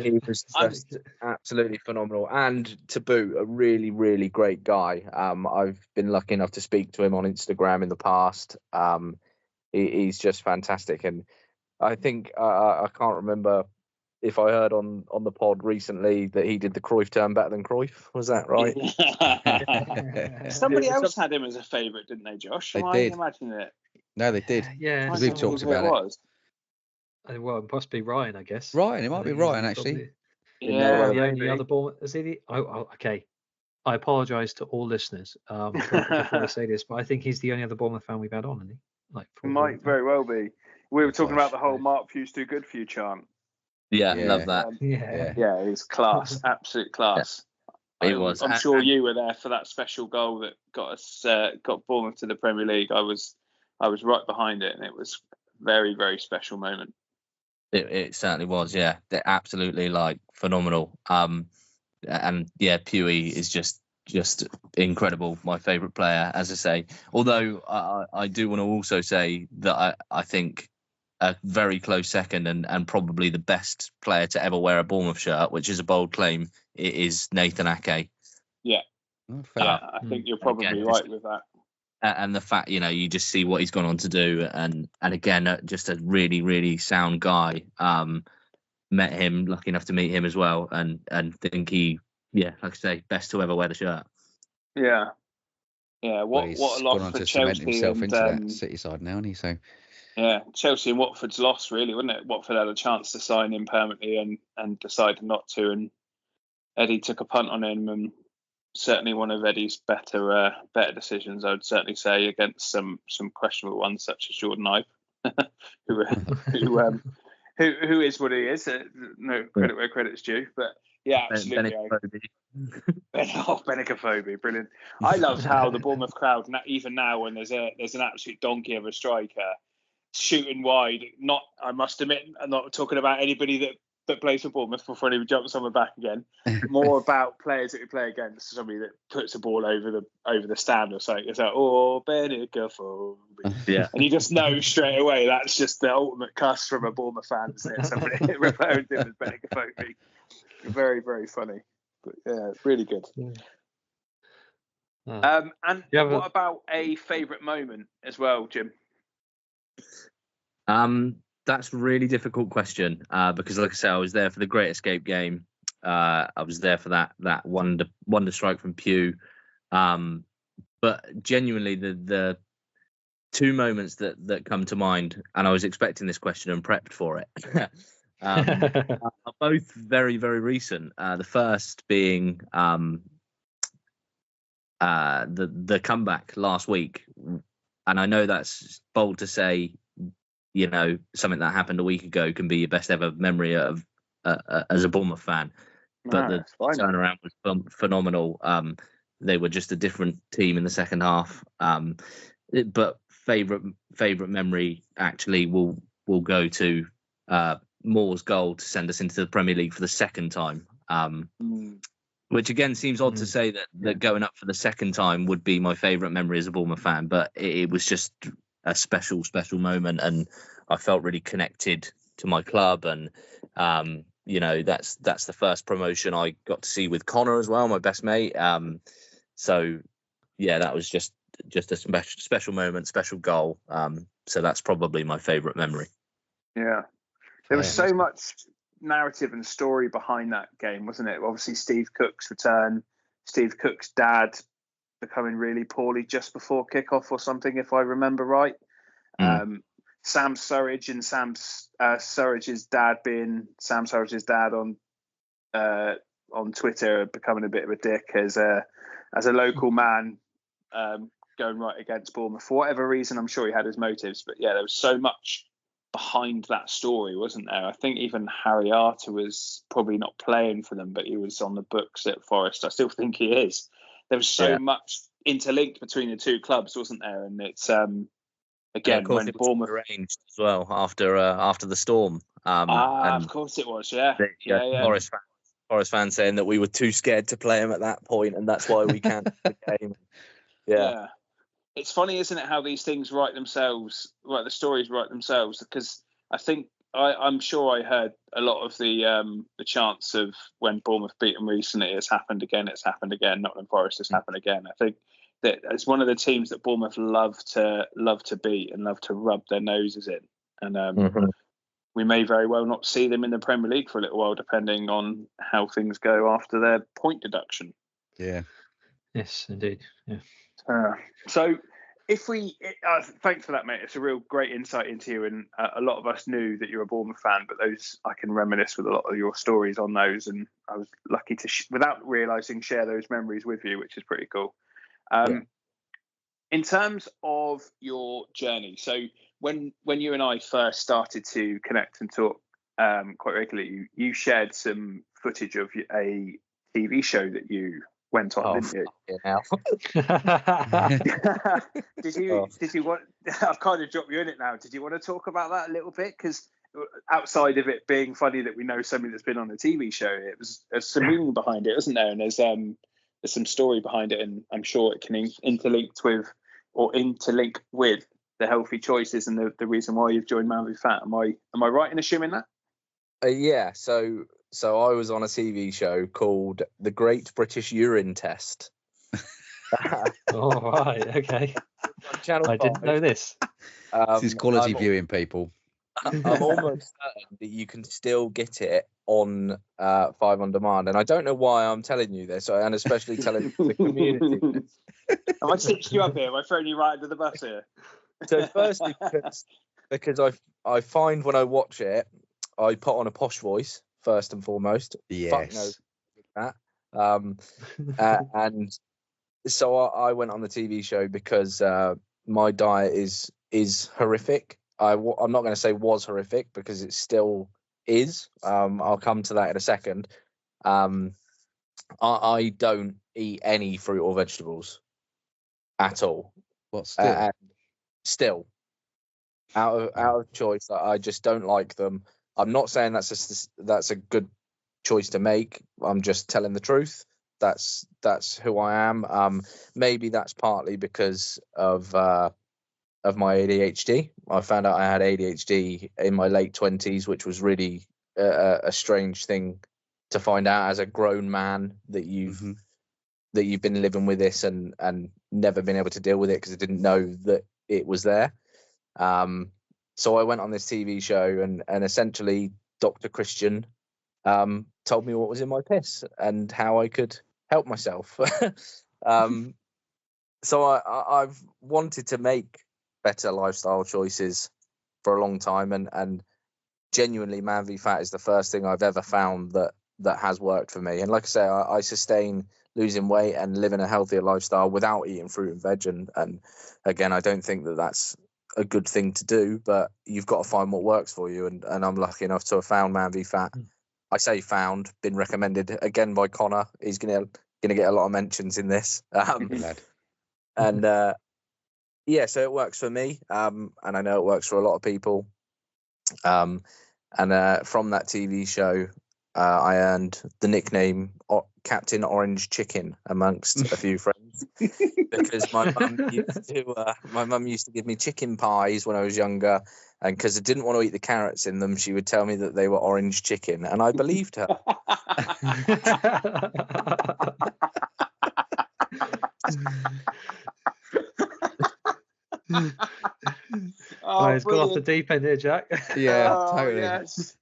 He was just absolutely phenomenal, and to boot, a really, really great guy. I've been lucky enough to speak to him on Instagram in the past. He's just fantastic, and I think I can't remember if I heard on the pod recently that he did the Cruyff term better than Cruyff. Was that right? Somebody else had him as a favourite, didn't they, Josh? They Am did. I imagining it? No, they did. Yeah. We've talked about it. Was. Well, it must be Ryan, I guess. Ryan, it might be Ryan actually. Probably. Yeah, The only other Bournemouth. Is he the? Oh, okay. I apologise to all listeners before I say this, but I think he's the only other Bournemouth fan we've had on, isn't he? Like, might very well be. We were talking about Gosh. the whole Mark Pugh's too good for you chant. Yeah, Yeah. love that. Yeah, he's class, absolute class. It was. I'm sure you were there for that special goal that got Bournemouth to the Premier League. I was right behind it, and it was a very, very special moment. It certainly was. Yeah, they're absolutely phenomenal. And yeah, Pewey is just incredible. My favourite player, as I say. Although I do want to also say that I think a very close second and probably the best player to ever wear a Bournemouth shirt, which is a bold claim, it is Nathan Ake. Yeah. Oh, fair. I think you're probably right with that. And the fact, you just see what he's gone on to do, and again, just a really, really sound guy. met him, lucky enough to meet him as well, and think he, like I say, best to ever wear the shirt. Yeah. Well, he's what a gone loss on for to cement Chelsea himself into that and City side now, hasn't he? So Chelsea and Watford's loss, really, wasn't it? Watford had a chance to sign him permanently and decided not to, and Eddie took a punt on him, and certainly one of Eddie's better decisions, I would certainly say, against some questionable ones such as Jordan Ibe, who is what he is. No credit where credit's due, but yeah, absolutely. Benicophobe, brilliant. I love how the Bournemouth crowd, even now when there's an absolute donkey of a striker shooting wide. I must admit, I'm not talking about anybody that plays for Bournemouth before anyone jumps on my back again. More about players that we play against, somebody that puts a ball over the stand or something. It's like, oh, Benicophobe. Yeah. And you just know straight away that's just the ultimate cuss from a Bournemouth fan, isn't it? Somebody referring to him as Benicophobe. Very, very funny. But yeah, really good. And what about a favourite moment as well, Jim? That's a really difficult question because, like I said, I was there for the Great Escape game. I was there for that wonder strike from Pew. But genuinely, the two moments that come to mind, and I was expecting this question and prepped for it, are both very, very recent. The first being the comeback last week, and I know that's bold to say. Something that happened a week ago can be your best ever memory of as a Bournemouth fan. But the turnaround was phenomenal. They were just a different team in the second half. But favourite memory actually will go to Moore's goal to send us into the Premier League for the second time. Which again seems odd to say that going up for the second time would be my favourite memory as a Bournemouth fan, but it was just a special moment, and I felt really connected to my club, and that's the first promotion I got to see with Connor as well, my best mate. So yeah, that was just a special moment, special goal. So that's probably my favourite memory. Yeah, there was so much narrative and story behind that game, wasn't it? Obviously, Steve Cook's return, Steve Cook's dad becoming really poorly just before kickoff or something, if I remember right. Sam Surridge and Surridge's dad being Sam Surridge's dad on Twitter, becoming a bit of a dick as a local man, going right against Bournemouth for whatever reason. I'm sure he had his motives, but yeah, there was so much behind that story, wasn't there? I think even Harry Arter was probably not playing for them, but he was on the books at Forest. I still think he is. There was so much interlinked between the two clubs, wasn't there? And it's again, when Bournemouth arranged as well after the storm. Of course it was. Forest fans saying that we were too scared to play him at that point, and that's why we can't the game. Yeah. It's funny, isn't it, how these things the stories write themselves? Because I think I'm sure I heard a lot of the chants of when Bournemouth beat them recently. It's happened again. Nottingham Forest has happened again. I think that it's one of the teams that Bournemouth love to beat and love to rub their noses in. And we may very well not see them in the Premier League for a little while, depending on how things go after their point deduction. Yeah. Yes, indeed. Yeah. So if we thanks for that, mate. It's a real great insight into you, and a lot of us knew that you're a Bournemouth fan, but those I can reminisce with a lot of your stories on those, and I was lucky to without realizing share those memories with you, which is pretty cool. In terms of your journey, so when you and I first started to connect and talk quite regularly, you shared some footage of a TV show that you went on, didn't you? Did you want? I've kind of dropped you in it now. Did you want to talk about that a little bit? Because outside of it being funny that we know somebody that's been on a TV show, there's some meaning behind it, isn't there? And there's some story behind it, and I'm sure it can interlink with the healthy choices and the reason why you've joined Man v Fat. Am I right in assuming that? Yeah. So I was on a TV show called The Great British Urine Test. All right. Okay. Channel 5. I didn't know this. This is quality viewing, people. I'm almost certain that you can still get it on 5 on demand, and I don't know why I'm telling you this, and especially telling the community this. Have I stitched you up here? Am I throwing you right under the bus here? So firstly, because I find when I watch it, I put on a posh voice first and foremost. Fuck no, that. And so I went on the TV show because my diet is horrific. I'm not going to say was horrific because it still is. I'll come to that in a second. I don't eat any fruit or vegetables at all. What still? Still, out of choice, I just don't like them. I'm not saying that's a good choice to make. I'm just telling the truth. That's who I am. Maybe that's partly because of my ADHD. I found out I had ADHD in my late 20s, which was really a strange thing to find out as a grown man, that you've been living with this and never been able to deal with it because I didn't know that it was there. So I went on this TV show and essentially Dr. Christian told me what was in my piss and how I could help myself. So I've wanted to make better lifestyle choices for a long time, and genuinely Man v Fat is the first thing I've ever found that has worked for me. And like I say, I sustain losing weight and living a healthier lifestyle without eating fruit and veg. And again, I don't think that that's a good thing to do, but you've got to find what works for you. And I'm lucky enough to have found Man v Fat. I say found, been recommended again by Connor. He's gonna get a lot of mentions in this. And yeah, so it works for me, and I know it works for a lot of people. And from that TV show, I earned the nickname Captain Orange Chicken amongst a few friends because my mum used to give me chicken pies when I was younger, and because I didn't want to eat the carrots in them, she would tell me that they were orange chicken, and I believed her. It's gone off the deep end here, Jack. Yeah, totally. Yes.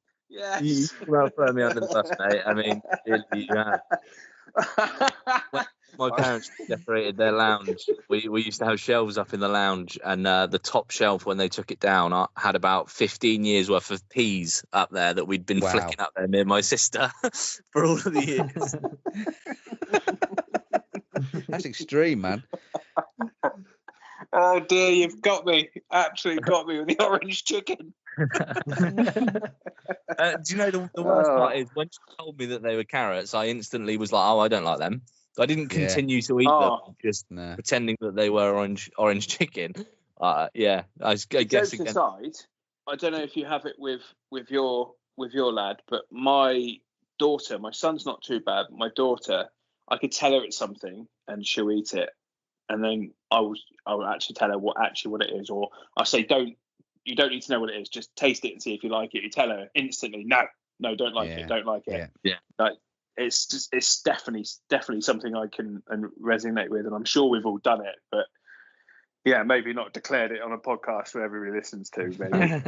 You well throw me under the bus, mate. I mean, you have. When my parents decorated their lounge, we used to have shelves up in the lounge, and the top shelf, when they took it down, had about 15 years worth of peas up there that we'd been flicking up there, me and my sister, for all of the years. That's extreme, man. Oh dear, you've got me. Absolutely got me with the orange chicken. Do you know the worst part is when she told me that they were carrots, I instantly was like, "Oh, I don't like them." I didn't continue to eat them, just pretending that they were orange chicken. Yeah, I guess again. Aside, I don't know if you have it with your lad, but my daughter, my son's not too bad. My daughter, I could tell her it's something and she'll eat it, and then I will actually tell her what it is, or I say you don't need to know what it is, just taste it and see if you like it. You tell her instantly, no, don't like it. Yeah. Like, it's definitely something I can resonate with, and I'm sure we've all done it, but yeah, maybe not declared it on a podcast where everybody listens to. Maybe.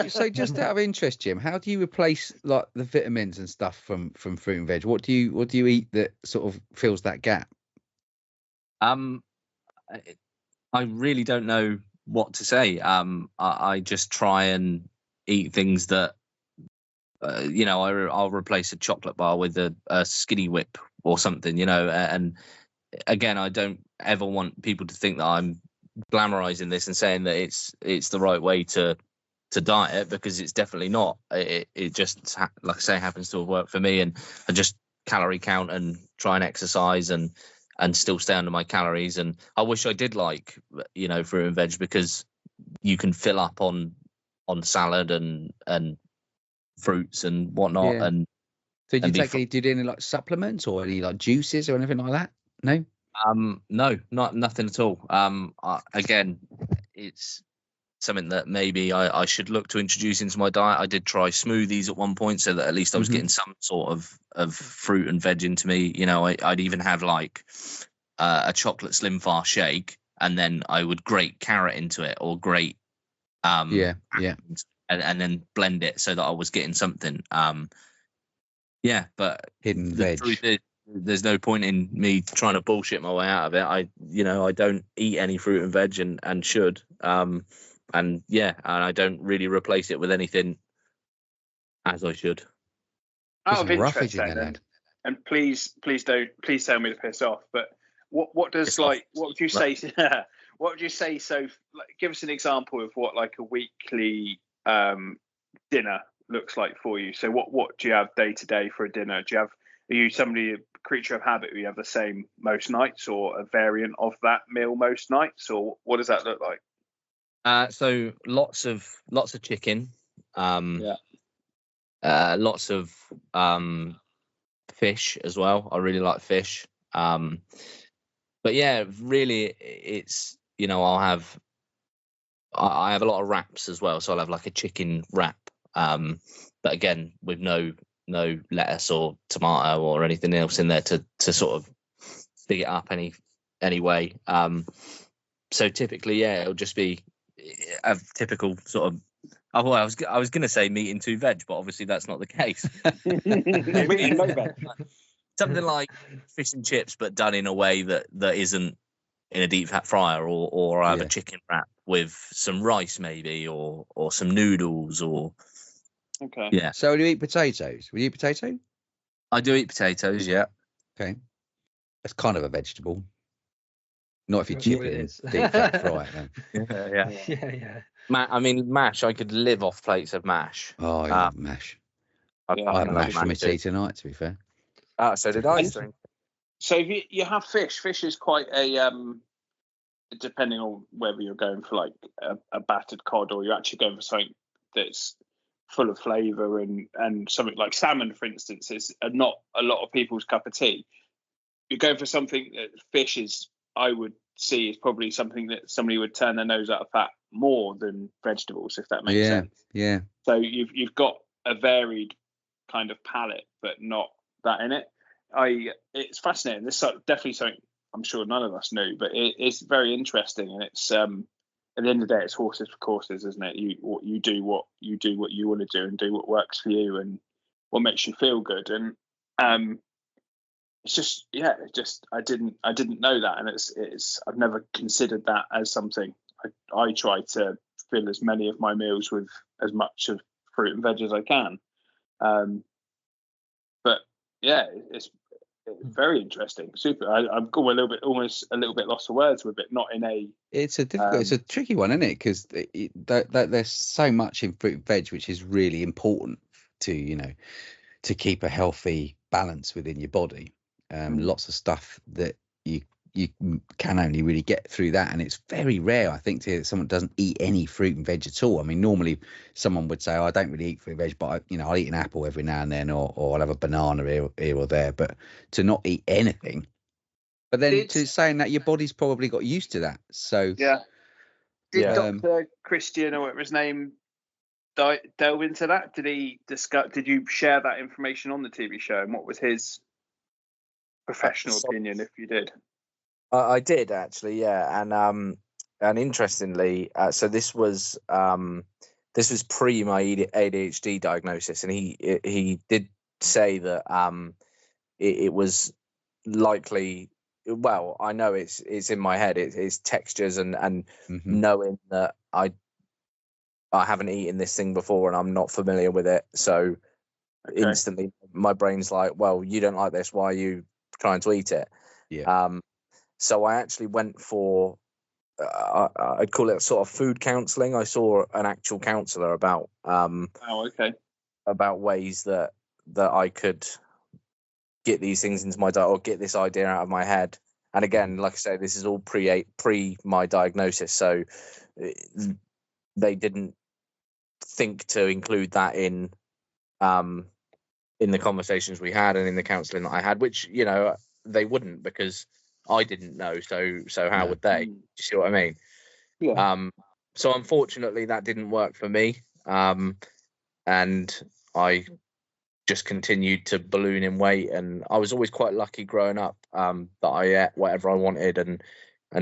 So just out of interest, Jim, how do you replace like the vitamins and stuff from fruit and veg? What do you eat that sort of fills that gap? I really don't know what to say. I just try and eat things that, I'll replace a chocolate bar with a Skinny Whip or something, and again, I don't ever want people to think that I'm glamorizing this and saying that it's the right way to diet, because it's definitely not. It just, like I say, happens to have worked for me, and I just calorie count and try and exercise and still stay under my calories. And I wish I did like, fruit and veg, because you can fill up on salad and fruits and whatnot. Yeah. And so do you do any like supplements or any like juices or anything like that? No. No, nothing at all. Again, it's something that maybe I should look to introduce into my diet. I did try smoothies at one point, so that at least I was getting some sort of fruit and veg into me. I'd even have like a chocolate Slim Fast shake, and then I would grate carrot into it, or grate and then blend it so that I was getting something. But Hidden the veg. truth is, there's no point in me trying to bullshit my way out of it. I don't eat any fruit and veg and should. And I don't really replace it with anything as I should. Out of Some roughage interest, in there, then, lad. and please tell me to piss off. But what does Piss off. what would you say? What would you say? So, give us an example of what like a weekly dinner looks like for you. So, what do you have day to day for a dinner? Are you somebody, a creature of habit, where you have the same most nights, or a variant of that meal most nights, or what does that look like? So lots of chicken. Lots of fish as well. I really like fish. But yeah, really, it's I have a lot of wraps as well. So I'll have like a chicken wrap. But again, with no lettuce or tomato or anything else in there to sort of big it up any way. So typically, it'll just be a typical sort of. Oh, well, I was going to say meat and 2 veg, but obviously that's not the case. Meat and no veg. Something like fish and chips, but done in a way that isn't in a deep fat fryer, or I have a chicken wrap with some rice maybe, or some noodles, or Okay. Yeah. So will you eat potatoes? Will you eat potato? I do eat potatoes, yeah. Okay. That's kind of a vegetable. Not if you Yeah, chip it it and is. deep fat fry it then. Yeah. I mean, mash. I could live off plates of mash. Oh, I love mash. I Yeah. I had fucking mash love for my too. tea tonight, to be fair. So did I. And- So if you have fish. Fish is quite a depending on whether you're going for like a battered cod, or you're actually going for something that's full of flavour, and something like salmon, for instance, is not a lot of people's cup of tea. You're going for something that fish is, I would see, is probably something that somebody would turn their nose up at more than vegetables, if that makes sense. Yeah. So you've got a varied kind of palate, but not that in it. It's fascinating. This is definitely something I'm sure none of us knew, but it's very interesting, and it's at the end of the day, it's horses for courses, isn't it? You do what you want to do, and do what works for you, and what makes you feel good. And it's just I didn't know that, and it's I've never considered that as something. I try to fill as many of my meals with as much of fruit and veg as I can. But yeah, it's very interesting. Super. I've got almost a little bit lost for words with it. Not in a. It's a difficult. It's a tricky one, isn't it? Because there's so much in fruit and veg which is really important to to keep a healthy balance within your body. Lots of stuff that you can only really get through that, and it's very rare, I think, to hear that someone doesn't eat any fruit and veg at all. I mean, normally someone would say, I don't really eat fruit and veg, but I'll eat an apple every now and then, or I'll have a banana here or there. But to not eat anything, but then to saying that your body's probably got used to that. So Yeah. Did Yeah. Dr. Christian, or whatever his name, delve into that? Did he discuss? Did you share that information on the TV show? And what was his professional opinion, if you did? I did actually, yeah, and interestingly, so this was pre my ADHD diagnosis, and he did say that it was likely. Well, I know it's in my head. It's textures and knowing that I haven't eaten this thing before and I'm not familiar with it, so instantly my brain's like, well, you don't like this. Why are you trying to eat it? Yeah. So I actually went for, I'd call it sort of food counselling. I saw an actual counsellor about about ways that I could get these things into my diet, or get this idea out of my head. And again, like I say, this is all pre my diagnosis, so they didn't think to include that in the conversations we had and in the counselling that I had, which they wouldn't, because I didn't know, so how would they? Do you see what I mean? Yeah. So unfortunately that didn't work for me, and I just continued to balloon in weight, and I was always quite lucky growing up, that I ate whatever I wanted and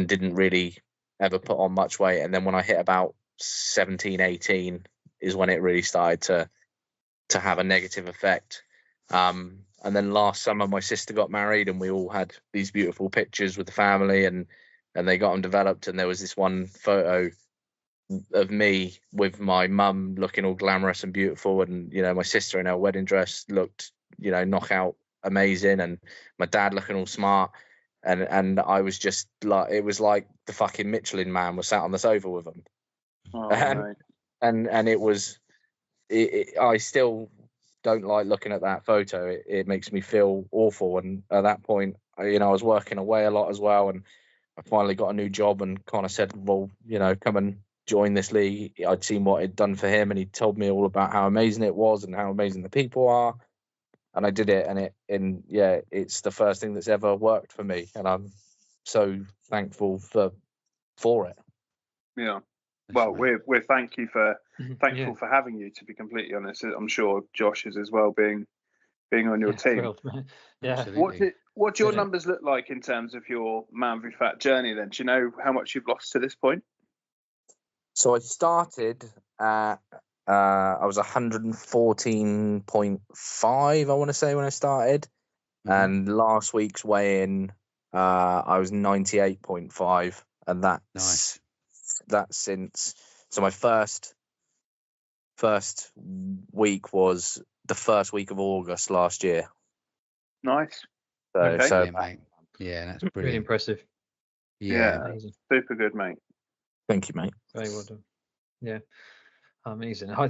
didn't really ever put on much weight. And then when I hit about 17, 18, is when it really started to have a negative effect. And then last summer, my sister got married, and we all had these beautiful pictures with the family, and they got them developed. And there was this one photo of me with my mum looking all glamorous and beautiful, and my sister in her wedding dress looked knockout amazing, and my dad looking all smart, and I was just like, it was like the fucking Michelin Man was sat on the sofa with them. And it was I still don't like looking at that photo. It makes me feel awful. And at that point, I was working away a lot as well, and I finally got a new job and kind of said, well, come and join this league. I'd seen what it'd done for him, and he told me all about how amazing it was and how amazing the people are. And I did it, and it's the first thing that's ever worked for me, and I'm so thankful for it. Yeah. Well, we're thankful for having you. To be completely honest, I'm sure Josh is as well, being on your team. Thrilled, yeah. Absolutely. What do your numbers look like in terms of your Man v Fat journey? Then, do you know how much you've lost to this point? So I started at I was 114.5, I want to say, when I started, and last week's weigh-in I was 98.5, and that's since. So my first week was the first week of August last year. Nice. So mate. Yeah, that's brilliant. Really impressive. Yeah, super good, mate. Thank you, mate. Very well done. Yeah, amazing. I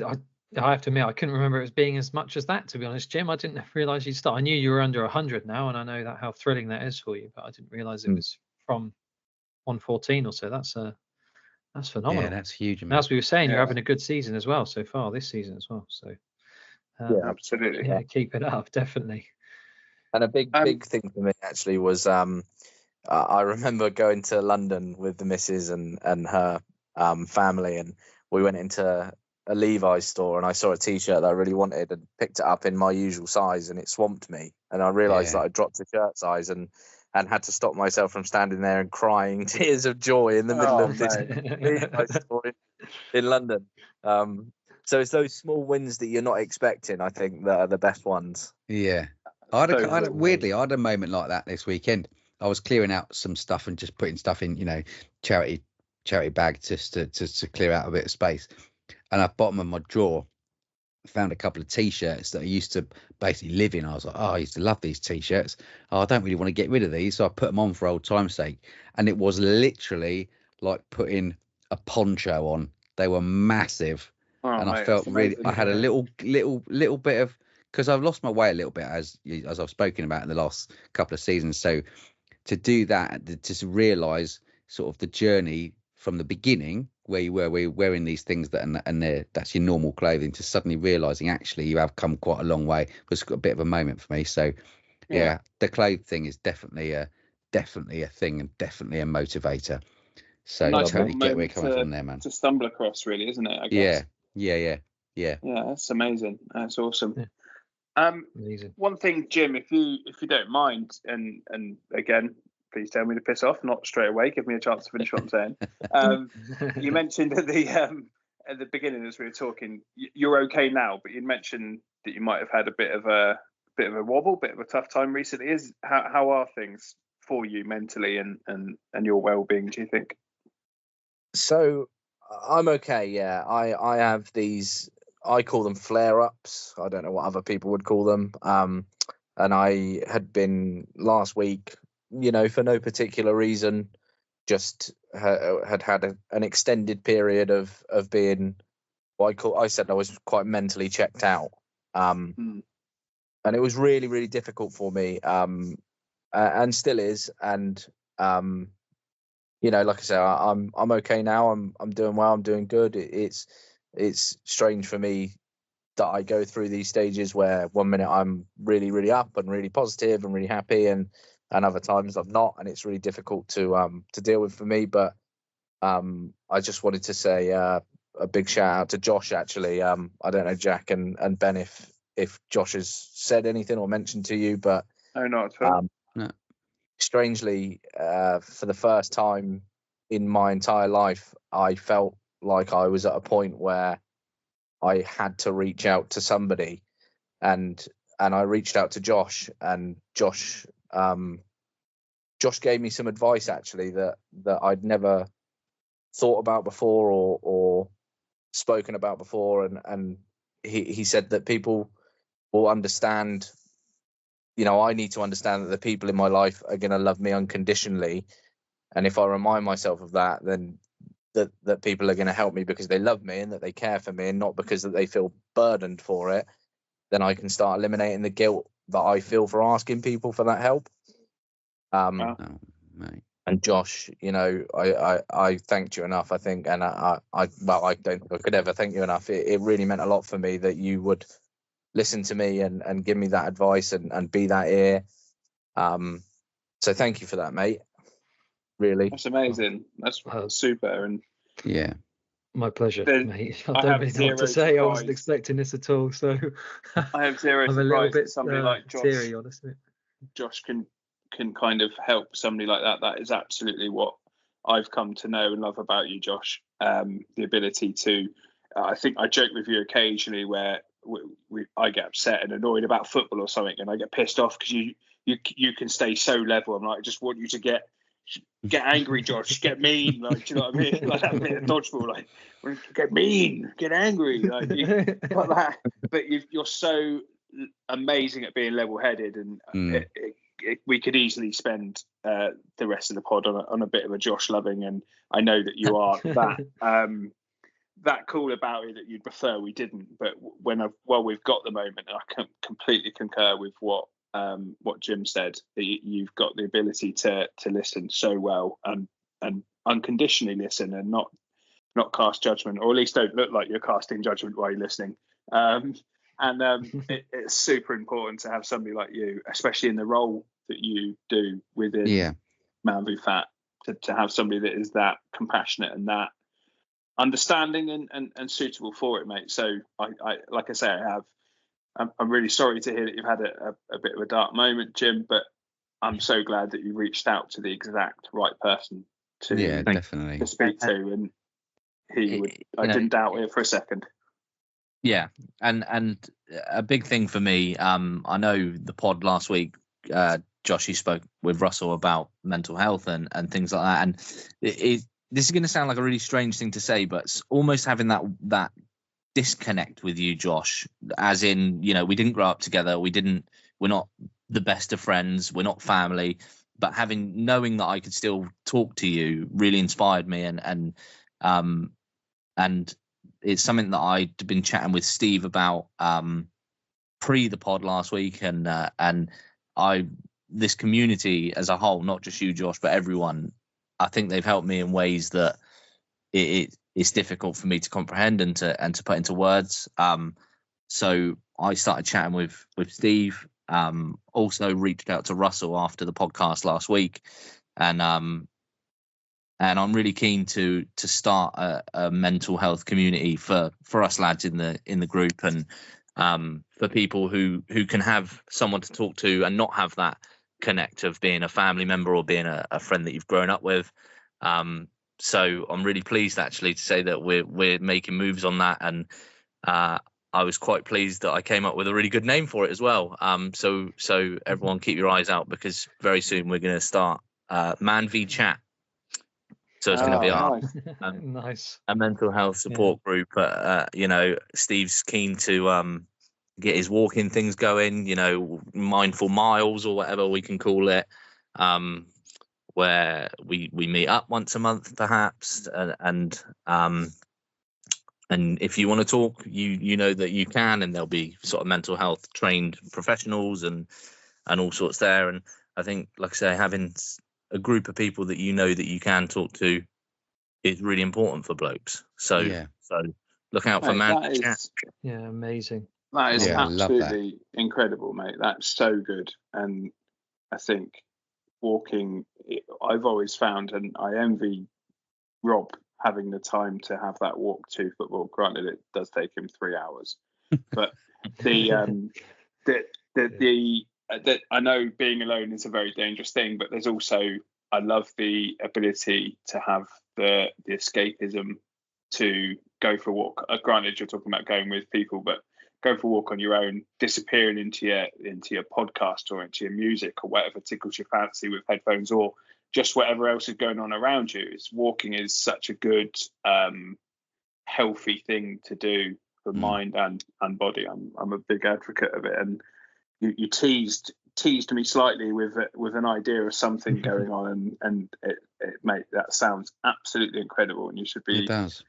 have to admit, I couldn't remember it as being as much as that, to be honest, Jim. I didn't realise you'd start. I knew you were under 100 now, and I know that how thrilling that is for you, but I didn't realise it was from 114 or so. That's phenomenal. Yeah, that's huge. And as we were saying, you're having a good season as well so far this season as well. So absolutely. Yeah, keep it up, definitely. And a big thing for me actually was I remember going to London with the missus and her family, and we went into a Levi's store, and I saw a t-shirt that I really wanted and picked it up in my usual size, and it swamped me, and I realized that I dropped the shirt size and had to stop myself from standing there and crying tears of joy in the middle of this Levi's store in London. So it's those small wins that you're not expecting, I think, that are the best ones. Yeah. I had a moment like that this weekend. I was clearing out some stuff and just putting stuff in, charity bag just to clear out a bit of space. And at the bottom of my drawer, I found a couple of t-shirts that I used to basically live in. I was like, I used to love these t-shirts. I don't really want to get rid of these. So I put them on for old time's sake. And it was literally like putting a poncho on. They were massive. And I felt really, I had a little bit of, because I've lost my way a little bit as I've spoken about in the last couple of seasons. So to do that, to realise sort of the journey from the beginning where you were wearing these things that's your normal clothing, to suddenly realising actually you have come quite a long way, was a bit of a moment for me. So yeah, the clothes thing is definitely a thing and definitely a motivator. So I totally get where you're coming from there, man. To stumble across, really, isn't it? I guess. Yeah. Yeah, that's amazing. That's awesome. Yeah. Amazing. One thing, Jim, if you don't mind, and again, please tell me to piss off, not straight away. Give me a chance to finish what I'm saying. You mentioned at the beginning as we were talking, you're okay now, but you mentioned that you might have had a bit of a wobble, bit of a tough time recently. How are things for you mentally and your well-being, do you think? So I'm okay. Yeah, I have these. I call them flare-ups. I don't know what other people would call them. And I had been last week, for no particular reason, just had an extended period of being I said I was quite mentally checked out. And it was really, really difficult for me. And still is. And like I say, I'm okay now. I'm doing well. I'm doing good. It's strange for me that I go through these stages where one minute I'm really, really up and really positive and really happy, and other times I'm not, and it's really difficult to deal with for me. But I just wanted to say a big shout out to Josh. Actually, I don't know, Jack and Ben, if Josh has said anything or mentioned to you, but no, not at all. No. Strangely, for the first time in my entire life, I felt like I was at a point where I had to reach out to somebody, and I reached out to Josh, and Josh gave me some advice actually that I'd never thought about before or spoken about before, and he said that people will understand, I need to understand that the people in my life are going to love me unconditionally, and if I remind myself of that, then that people are going to help me because they love me and that they care for me, and not because that they feel burdened for it, then I can start eliminating the guilt that I feel for asking people for that help. Oh, mate. And Josh, I thanked you enough, I think, and I don't think I could ever thank you enough. It really meant a lot for me that you would listen to me and give me that advice and be that ear. So thank you for that, mate. Really, that's amazing. That's super. And yeah, my pleasure, mate. I I don't have really know what to zero say. I wasn't surprise. expecting this at all, so I have zero I'm a little surprise that bit somebody like Josh, teary, honestly. Josh can kind of help somebody like that. That is absolutely what I've come to know and love about you, Josh. The ability to, I think I joke with you occasionally where I get upset and annoyed about football or something, and I get pissed off because you can stay so level. I'm like, I just want you to get angry, Josh, get mean, like, do you know what I mean? Like that bit of dodgeball, like, get mean, get angry, like that. But you're so amazing at being level-headed, and we could easily spend the rest of the pod on a bit of a Josh loving, and I know that you are that cool about it that you'd prefer we didn't. But we've got the moment, and I completely concur with what Jim said. That you've got the ability to listen so well and unconditionally listen and not cast judgment, or at least don't look like you're casting judgment while you're listening. It's super important to have somebody like you, especially in the role that you do within Man v Fat, to have somebody that is that compassionate and that understanding and suitable for it, mate. So I like I say, I'm really sorry to hear that you've had a bit of a dark moment, Jim, but I'm so glad that you reached out to the exact right person to definitely to speak to, and he would. I didn't doubt it for a second. Yeah, and a big thing for me, I know the pod last week, Josh, you spoke with Russell about mental health and things like that, and this is going to sound like a really strange thing to say, but it's almost having that disconnect with you, Josh, as in, we didn't grow up together, we're not the best of friends, we're not family, but knowing that I could still talk to you really inspired me, and it's something that I'd been chatting with Steve about pre the pod last week, and this community as a whole, not just you, Josh, but everyone, I think they've helped me in ways that it's difficult for me to comprehend and to put into words. So I started chatting with Steve. Also reached out to Russell after the podcast last week, and I'm really keen to start a mental health community for us lads in the group, and for people who can have someone to talk to and not have that connect of being a family member or being a friend that you've grown up with. So I'm really pleased actually to say that we're making moves on that, and I was quite pleased that I came up with a really good name for it as well. So everyone keep your eyes out, because very soon we're going to start Man v Chat. So it's going to be a mental health support group. Steve's keen to get his walking things going, mindful miles or whatever we can call it, where we meet up once a month perhaps, and if you want to talk, you know that you can, and there'll be sort of mental health trained professionals and all sorts there. And I think, like I say, having a group of people that that you can talk to is really important for blokes. So look out for Man Chat. Yeah, amazing. That is absolutely incredible, mate. That's so good. And I think walking, I've always found, and I envy Rob having the time to have that walk to football. Granted, it does take him 3 hours, but I know being alone is a very dangerous thing, but there's also, I love the ability to have the escapism to go for a walk. Granted, you're talking about going with people, but go for a walk on your own, disappearing into your podcast or into your music or whatever tickles your fancy with headphones or just whatever else is going on around you. Walking is such a good, healthy thing to do for mind and body. I'm a big advocate of it. And you teased me slightly with an idea of something going on, and it mate, that sounds absolutely incredible, and you should be. It does.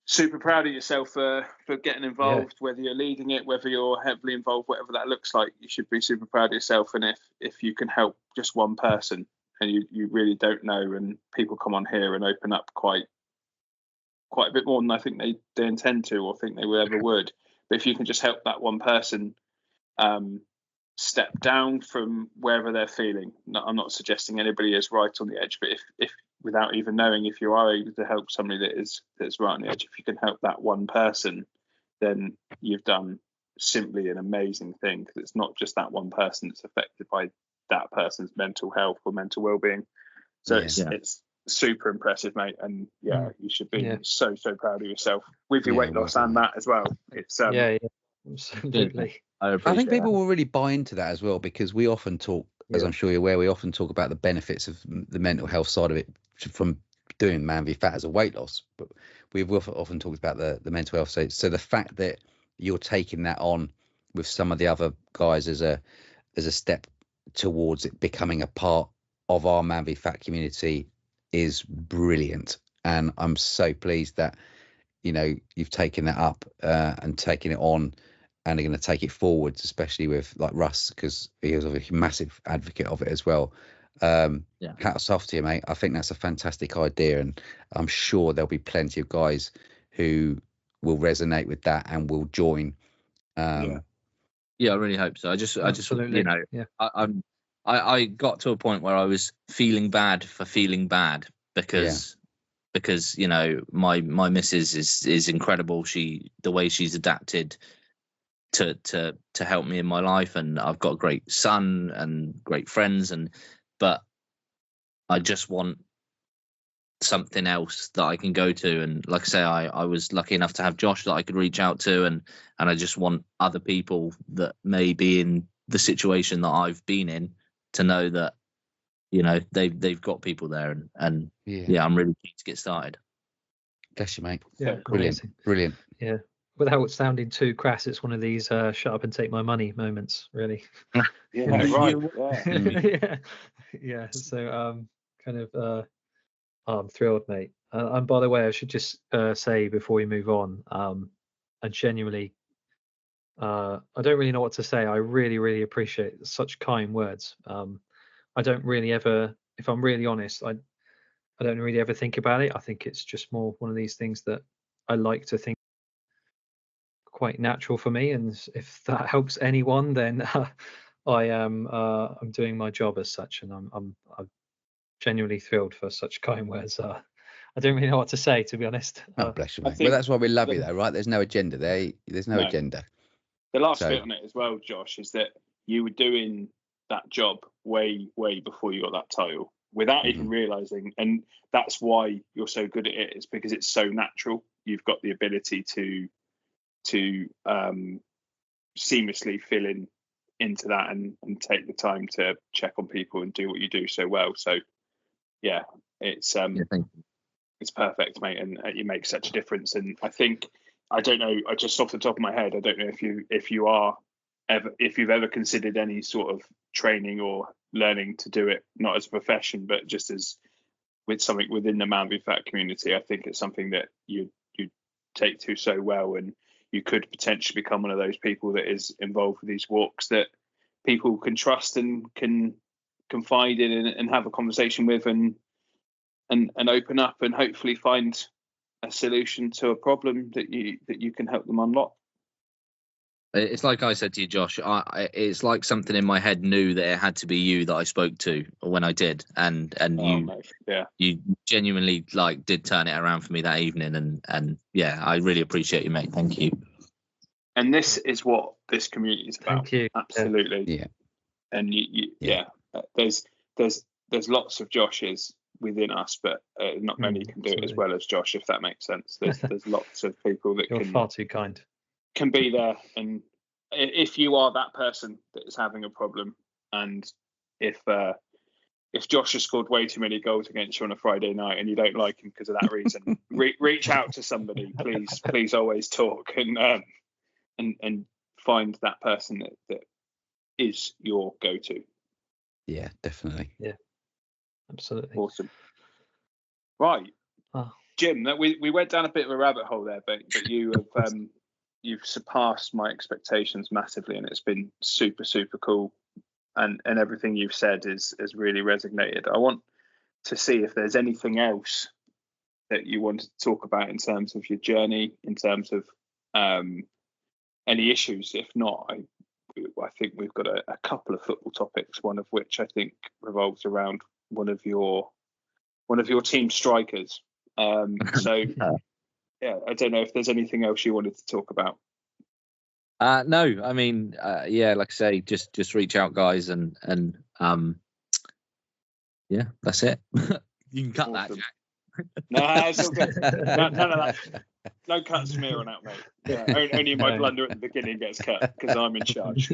Super proud of yourself for getting involved, whether you're leading it, whether you're heavily involved, whatever that looks like. You should be super proud of yourself. And if you can help just one person, and you really don't know, and people come on here and open up quite a bit more than I think they intend to or think they ever would. But if you can just help that one person step down from wherever they're feeling, I'm not suggesting anybody is right on the edge, but if without even knowing, if you are able to help somebody that's right on the edge, if you can help that one person, then you've done simply an amazing thing, because it's not just that one person that's affected by that person's mental health or mental well-being. So it's super impressive, mate, and you should be so proud of yourself with your weight loss and that as well. It's absolutely. I think people will really buy into that as well, because we often talk, as I'm sure you're aware, we often talk about the benefits of the mental health side of it from doing Man v Fat as a weight loss, but we've often talked about the mental health side. So the fact that you're taking that on with some of the other guys as a step towards it becoming a part of our Man v Fat community is brilliant, and I'm so pleased that you've taken that up and taken it on, and are going to take it forwards, especially with like Russ, because he was a massive advocate of it as well. Hats off to you, mate. I think that's a fantastic idea, and I'm sure there'll be plenty of guys who will resonate with that and will join. I really hope so. I just I got to a point where I was feeling bad for feeling bad, because my missus is incredible. The way she's adapted to help me in my life, and I've got a great son and great friends, but I just want something else that I can go to. And like I say, I was lucky enough to have Josh that I could reach out to, and I just want other people that may be in the situation that I've been in to know that they've got people there, and I'm really keen to get started. Bless you, mate. Yeah, brilliant. Yeah, without sounding too crass, it's one of these shut up and take my money moments, really. Yeah. So I'm thrilled, mate. And by the way, I should just say before we move on, I genuinely I don't really know what to say. I really, really appreciate such kind words. I don't really ever, if I'm really honest, I don't really ever think about it. I think it's just more one of these things that I like to think quite natural for me, and if that helps anyone, then I'm doing my job as such, and I'm genuinely thrilled for such kind words. I don't really know what to say, to be honest. Bless you, mate. Well, that's why we love you, though, right? There's no agenda there. There's no agenda. The last bit on it as well, Josh, is that you were doing that job way before you got that title without even realizing, and that's why you're so good at it. It's because it's so natural. You've got the ability to seamlessly fill into that and take the time to check on people and do what you do so well. So it's perfect, mate, and you make such a difference. And I think, I don't know, I just off the top of my head, I don't know if you've ever considered any sort of training or learning to do it, not as a profession, but just as with something within the Man v Fat community. I think it's something that you take to so well, and you could potentially become one of those people that is involved with these walks that people can trust and can confide in and have a conversation with and open up and hopefully find a solution to a problem that you can help them unlock. It's like I said to you, Josh, it's like something in my head knew that it had to be you that I spoke to when I did, and you genuinely did turn it around for me that evening, and I really appreciate you, mate. Thank you. And this is what this community is about. Thank you. Absolutely. Yeah. And there's lots of Joshes within us, but not many can do it as absolutely. well as Josh, if that makes sense. There's lots of people that You're far too kind. can be there, and if you are that person that is having a problem, and if Josh has scored way too many goals against you on a Friday night and you don't like him because of that reason, reach out to somebody, please always talk and find that person that is your go-to. Yeah, definitely. Yeah, absolutely. Awesome. Right, Oh. Jim, we went down a bit of a rabbit hole there, but you have you've surpassed my expectations massively, and it's been super cool. And everything you've said has really resonated. I want to see if there's anything else that you wanted to talk about in terms of your journey, in terms of any issues. If not, I think we've got a couple of football topics, one of which I think revolves around one of your team strikers. So yeah, I don't know if there's anything else you wanted to talk about. No, I mean, yeah, like I say, just reach out, guys, and yeah, that's it. You can cut Awesome. that, Jack. No, it's all good. None of that. No cut smear on that, mate. Yeah, only my blunder at the beginning gets cut because I'm in charge.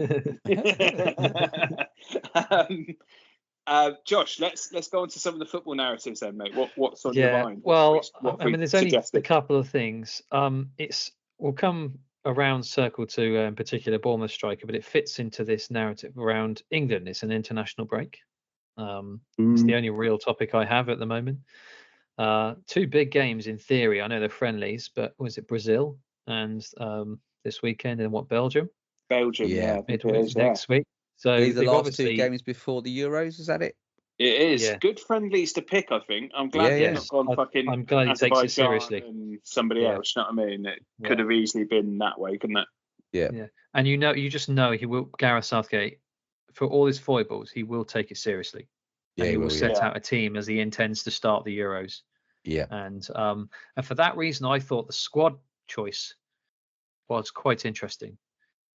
Josh, let's go on to some of the football narratives then, mate. What's on your mind? Well, what I mean, there's only a couple of things. We'll come around circle to in particular Bournemouth striker, but it fits into this narrative around England. It's an international break. It's the only real topic I have at the moment. Two big games in theory. I know they're friendlies, but was it Brazil and this weekend and Belgium? Belgium, yeah. Next week. So the last two games before the Euros, is that it? It is good friendlies to pick. I think I'm glad they've not gone fucking. I'm glad he takes it seriously. And somebody else, you know what I mean? It could have easily been that way, couldn't it? Yeah. And you just know he will. Gareth Southgate, for all his foibles, he will take it seriously. Yeah, and he will set out a team as he intends to start the Euros. Yeah. And for that reason, I thought the squad choice was quite interesting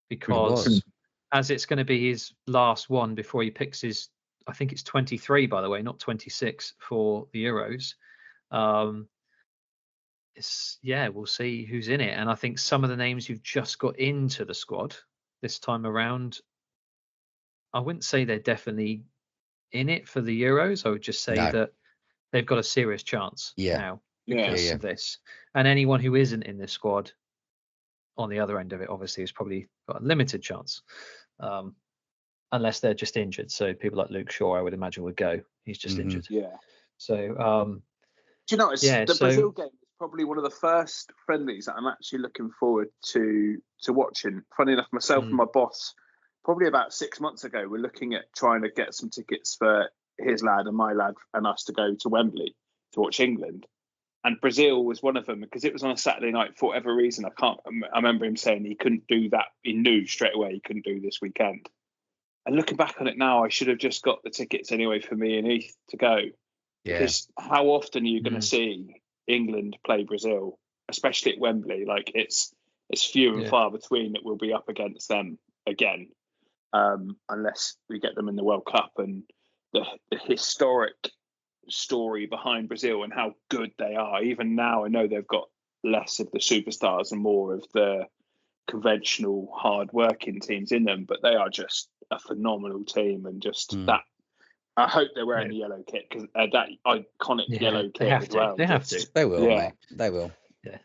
because as it's going to be his last one before he picks his, I think it's 23, by the way, not 26 for the Euros. We'll see who's in it. And I think some of the names you've just got into the squad this time around, I wouldn't say they're definitely in it for the Euros. I would just say that they've got a serious chance now because of this. And anyone who isn't in this squad on the other end of it, obviously, has probably got a limited chance. Unless they're just injured. So people like Luke Shaw, I would imagine, would go. He's just injured. Yeah. So, do you know, the Brazil game is probably one of the first friendlies that I'm actually looking forward to watching. Funny enough, myself and my boss, probably about 6 months ago, we're looking at trying to get some tickets for his lad and my lad and us to go to Wembley to watch England. And Brazil was one of them because it was on a Saturday night for whatever reason. I remember him saying he couldn't do that. He knew straight away he couldn't do this weekend. And looking back on it now, I should have just got the tickets anyway for me and Heath to go. Yeah. Because how often are you going to see England play Brazil, especially at Wembley? Like it's few and far between that we'll be up against them again, unless we get them in the World Cup. And the historic story behind Brazil and how good they are. Even now, I know they've got less of the superstars and more of the conventional hard-working teams in them, but they are just a phenomenal team. And just that, I hope they're wearing the yellow kit because that iconic yellow kit as well. They have to. They will, mate. They will. Yeah.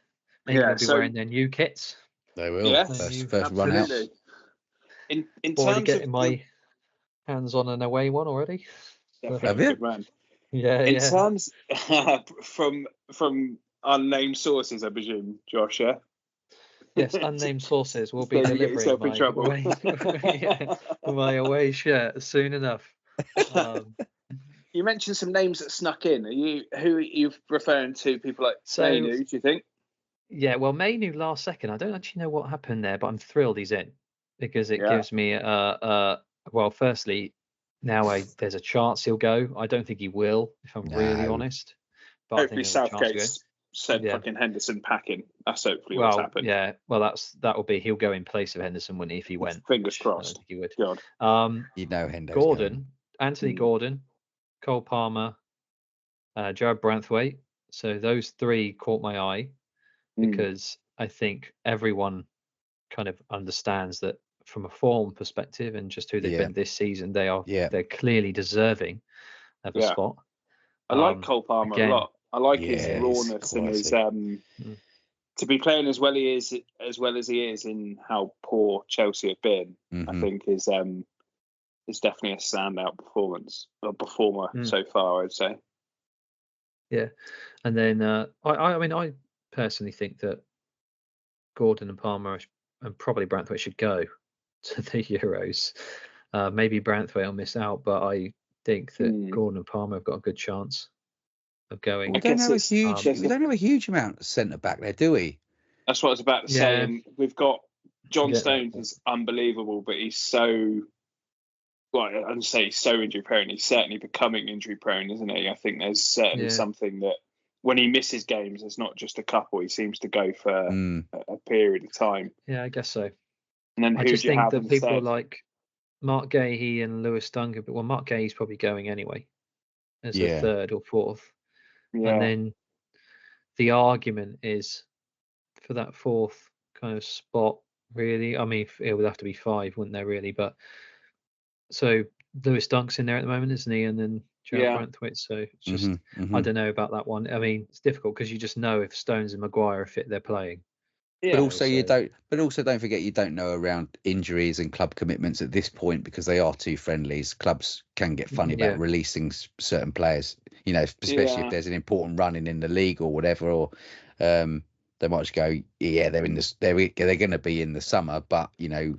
Maybe they'll be wearing their new kits. They will. Yeah. First run out. In already terms getting of my hands on an away one already. Have you? Yeah. In terms from unnamed sources, I presume, Josh. Yeah. Yes, unnamed sources will be delivering my away shirt soon enough. You mentioned some names that snuck in. Who are you referring to? People like Mainu, do you think? Yeah, well, Mainu last second. I don't actually know what happened there, but I'm thrilled he's in because it gives me well, firstly, now there's a chance he'll go. I don't think he will, if I'm really honest. But hopefully Southgate's said fucking Henderson packing. That's hopefully what's happened. Yeah, well, that will be, he'll go in place of Henderson, wouldn't he, if he went? Fingers crossed. I think he would. God. You know Henderson. Gordon, Anthony Gordon, Cole Palmer, Jared Branthwaite. So those three caught my eye because I think everyone kind of understands that from a form perspective and just who they've been this season, they're clearly deserving of a spot. I like Cole Palmer a lot. I like his rawness and his to be playing as well as he is in how poor Chelsea have been. I think is definitely a standout performer so far, I'd say. Yeah, and then I mean, I personally think that Gordon and Palmer and probably Branthwaite should go to the Euros. Maybe Branthwaite will miss out, but I think that Gordon and Palmer have got a good chance of going. We don't have a huge amount of centre back there, do we? That's what I was about to say. And we've got John Stones is unbelievable, but he's so. Well, I'd say he's so injury prone. He's certainly becoming injury prone, isn't he? I think there's certainly something that when he misses games, it's not just a couple. He seems to go for a period of time. Yeah, I guess so. And then I just think that people like Mark Gahey and Lewis Duncan, but Mark Gahey's probably going anyway as a third or fourth. Yeah. And then the argument is for that fourth kind of spot, really. I mean, it would have to be 5, wouldn't there, really? But so Lewis Dunk's in there at the moment, isn't he? And then Gerald Branthwaite. So it's just, I don't know about that one. I mean, it's difficult because you just know if Stones and Maguire are fit, they're playing. Yeah, but also don't forget you don't know around injuries and club commitments at this point because they are two friendlies. Clubs can get funny about releasing certain players, especially if there's an important running in the league or whatever, or they might just go, they're going to be in the summer, but we don't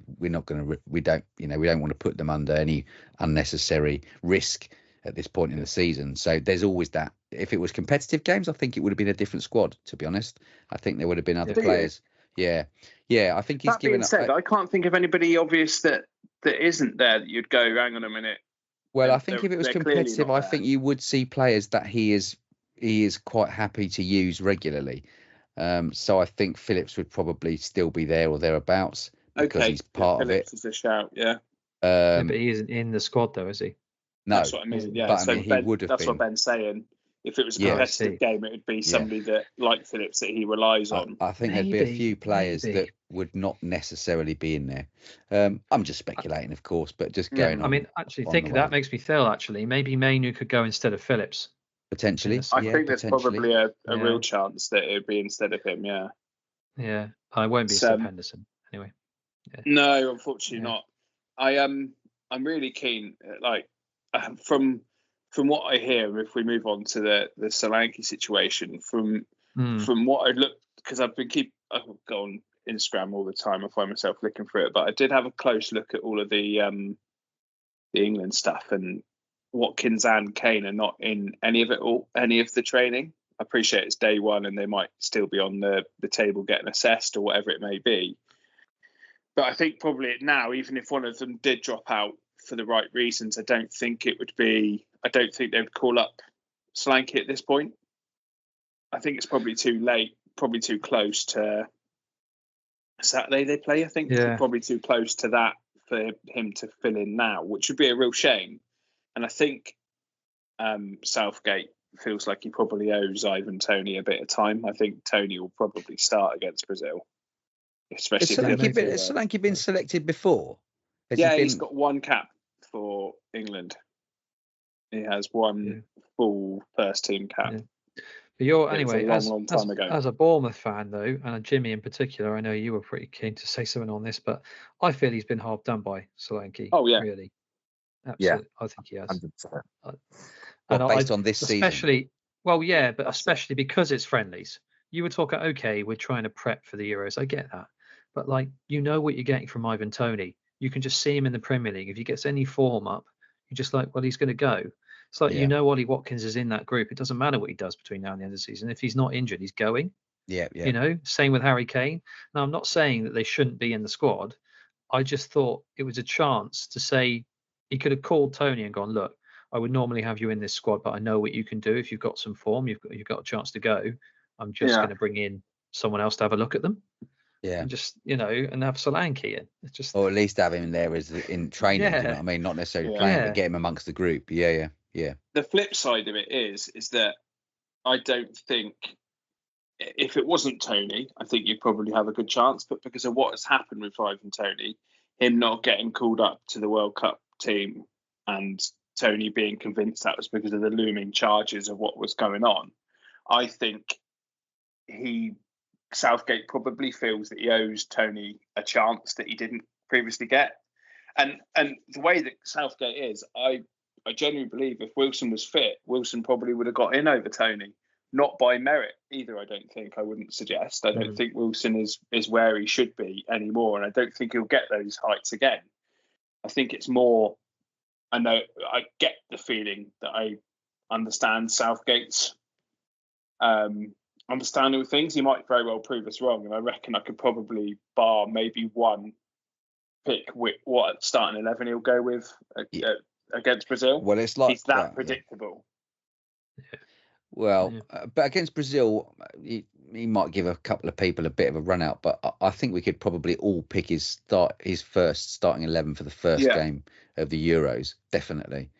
want to put them under any unnecessary risk at this point in the season. So there's always that. If it was competitive games, I think it would have been a different squad, to be honest. I think there would have been other players. Yeah. I think he's given up. I can't think of anybody obvious that isn't there that you'd go, hang on a minute. Well, I think if it was competitive, I think you would see players that he is quite happy to use regularly. So I think Phillips would probably still be there or thereabouts because he's part of it. Phillips is a shout, but he isn't in the squad though, is he? No, that's what I mean. Yeah, but, he would have. That's what Ben's saying. If it was a competitive game, it would be somebody that, like Phillips, that he relies on. I think there'd be a few players that would not necessarily be in there. I'm just speculating, of course, but just going on. I mean, actually, thinking that makes me feel, actually, maybe Mainu could go instead of Phillips. Potentially. I think there's probably a real chance that it would be instead of him, Yeah, I won't be Seb Henderson, anyway. Yeah. No, unfortunately not. I'm really keen, from what I hear, if we move on to the Solanke situation, from what I looked, because I've got on Instagram all the time, I find myself looking for it, but I did have a close look at all of the England stuff, and Watkins and Kane are not in any of the training. I appreciate it's day one and they might still be on the table getting assessed or whatever it may be. But I think probably now, even if one of them did drop out for the right reasons, I don't think they would call up Solanke at this point. I think it's probably too late, probably too close to Saturday they play, I think. Probably too close to that for him to fill in now, which would be a real shame. And I think Southgate feels like he probably owes Ivan Toney a bit of time. I think Toney will probably start against Brazil. Especially has Solanke been selected before? He's got one cap for England. He has one full first team cap. Yeah. But you're anyway, as a Bournemouth fan though, and Jimmy in particular, I know you were pretty keen to say something on this, but I feel he's been half done by Solanke. Oh yeah, really, absolutely. I think he has. 100%. Based on this season, but especially because it's friendlies. You were talking, okay, we're trying to prep for the Euros. I get that, but what you're getting from Ivan Toney. You can just see him in the Premier League. If he gets any form up, you're just like, well, he's going to go. It's like, Ollie Watkins is in that group. It doesn't matter what he does between now and the end of the season. If he's not injured, he's going. Yeah. Same with Harry Kane. Now, I'm not saying that they shouldn't be in the squad. I just thought it was a chance to say he could have called Toney and gone, look, I would normally have you in this squad, but I know what you can do. If you've got some form, you've got a chance to go. I'm just going to bring in someone else to have a look at them. Yeah, and just and have Solanke in. It's just, or at least have him there as in training. Do you know what I mean? Not necessarily playing, but get him amongst the group. Yeah. The flip side of it is that I don't think if it wasn't Tony, I think you'd probably have a good chance. But because of what has happened with Ivan Tony, him not getting called up to the World Cup team and Tony being convinced that was because of the looming charges of what was going on, I think Southgate probably feels that he owes Tony a chance that he didn't previously get. And the way that Southgate is, I genuinely believe if Wilson was fit, Wilson probably would have got in over Tony. Not by merit either, I don't think. I wouldn't suggest. I don't think Wilson is where he should be anymore, and I don't think he'll get those heights again. I think it's more, I get the feeling that I understand Southgate's understanding of things. He might very well prove us wrong, and I reckon I could probably bar maybe one pick with what starting 11 he'll go with against Brazil. Well, it's like he's that predictable. Yeah. But against Brazil, he might give a couple of people a bit of a run out. But I think we could probably all pick his first starting 11 for the first game of the Euros. Definitely,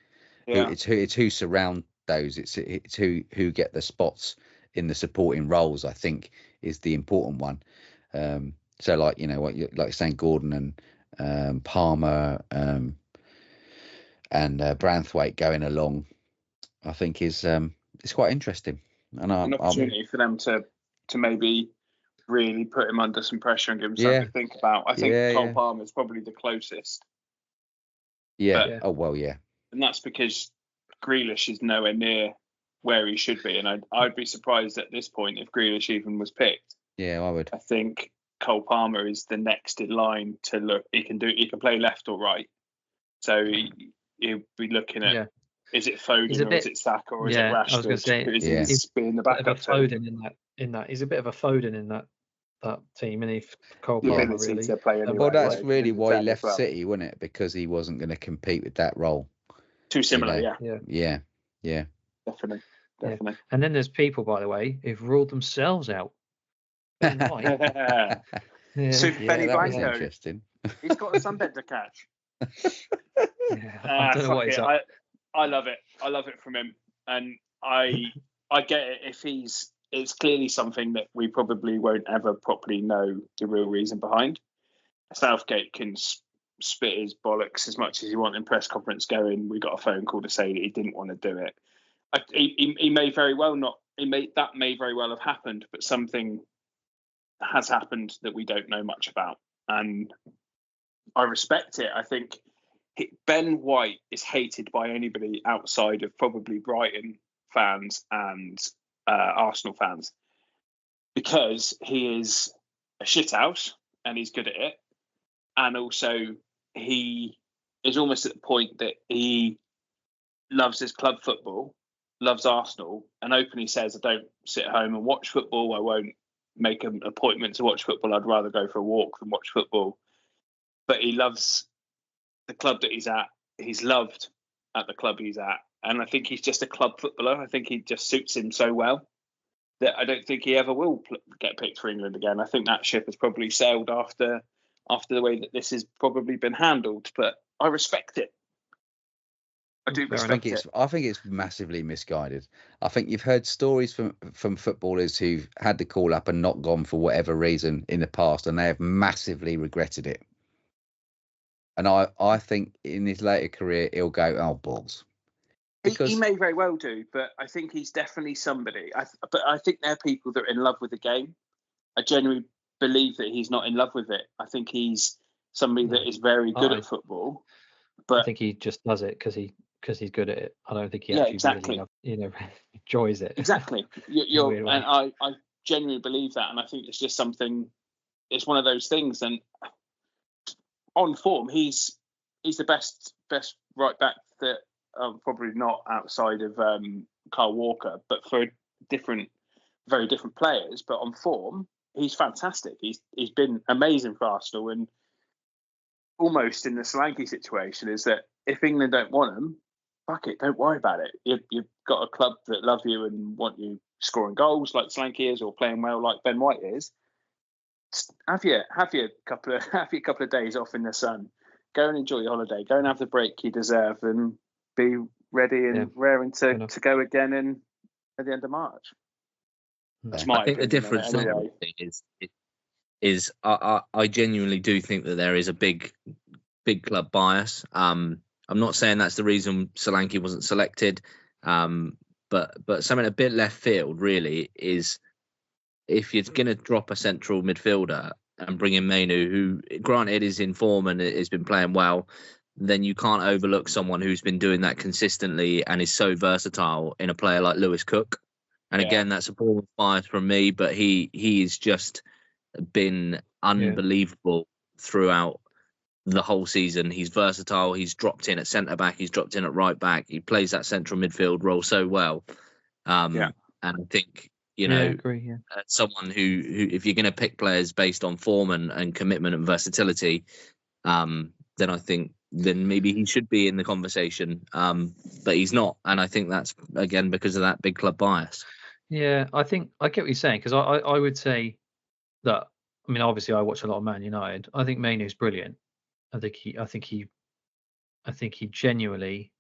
it's who surround those. It's who get the spots in the supporting roles. I think is the important one. So like like saying Gordon and Palmer and Branthwaite going along, I think is. It's quite interesting, and an opportunity for them to maybe really put him under some pressure and give him something to think about. I think Cole Palmer is probably the closest. And that's because Grealish is nowhere near where he should be, and I'd be surprised at this point if Grealish even was picked. Yeah, I would. I think Cole Palmer is the next in line to look. He can play left or right, so he'll be looking at. Is it Foden or is it Saka or is it Rashford? I was going to say, he's being the backup. Foden in that. He's a bit of a Foden in that team, and if Cole Palmer really. To play anyway, well, that's really why he left City, wasn't it? Because he wasn't going to compete with that role. Too similar, yeah. Definitely. And then there's people, by the way, who've ruled themselves out. Super Benny Blanco. Interesting. He's got a sunbed to catch. I don't know what he's up. I love it. I love it from him, and I get it. If it's clearly something that we probably won't ever properly know the real reason behind. Southgate can spit his bollocks as much as he wants in press conference. Going, we got a phone call to say that he didn't want to do it. He may very well not. That may very well have happened, but something has happened that we don't know much about, and I respect it. I think. Ben White is hated by anybody outside of probably Brighton fans and Arsenal fans because he is a shithouse and he's good at it. And also he is almost at the point that he loves his club football, loves Arsenal, and openly says, I don't sit at home and watch football. I won't make an appointment to watch football. I'd rather go for a walk than watch football. But he loves the club that he's at. He's loved at the club he's at, and I think he's just a club footballer. I think he just suits him so well that I don't think he ever will get picked for England again. I think that ship has probably sailed after the way that this has probably been handled. But I respect it. I do respect it. I think it's massively misguided. I think you've heard stories from footballers who've had the call up and not gone for whatever reason in the past, and they have massively regretted it. And I think in his later career, he'll go, oh, balls. He may very well do, but I think he's definitely somebody. But I think there are people that are in love with the game. I genuinely believe that he's not in love with it. I think he's somebody that is very good at football. But I think he just does it because he's good at it. I don't think he actually really enjoys it. Exactly. And I genuinely believe that. And I think it's just something, it's one of those things. And on form, he's the best right back that probably not outside of Kyle Walker, but for very different players. But on form, he's fantastic. He's been amazing for Arsenal, and almost in the Solanke situation is that if England don't want him, fuck it, don't worry about it. You've got a club that love you and want you scoring goals like Solanke is, or playing well like Ben White is. Have your couple of days off in the sun. Go and enjoy your holiday. Go and have the break you deserve, and be ready and raring to go again at the end of March. That's Yeah. my I think the opinion difference on it anyway. is I genuinely do think that there is a big club bias. I'm not saying that's the reason Solanke wasn't selected, but something a bit left field really is if you're going to drop a central midfielder and bring in Mainu, who granted is in form and has been playing well, then you can't overlook someone who's been doing that consistently and is so versatile in a player like Lewis Cook. And again, that's a ball of bias from me, but he's just been unbelievable throughout the whole season. He's versatile. He's dropped in at centre back. He's dropped in at right back. He plays that central midfield role so well. And I think, I agree, someone who if you're going to pick players based on form and commitment and versatility, then I think then maybe he should be in the conversation. But he's not, and I think that's again because of that big club bias. Yeah, I think I get what you're saying, because I would say that, I mean, obviously I watch a lot of Man United. I think Mainu's brilliant. I think he genuinely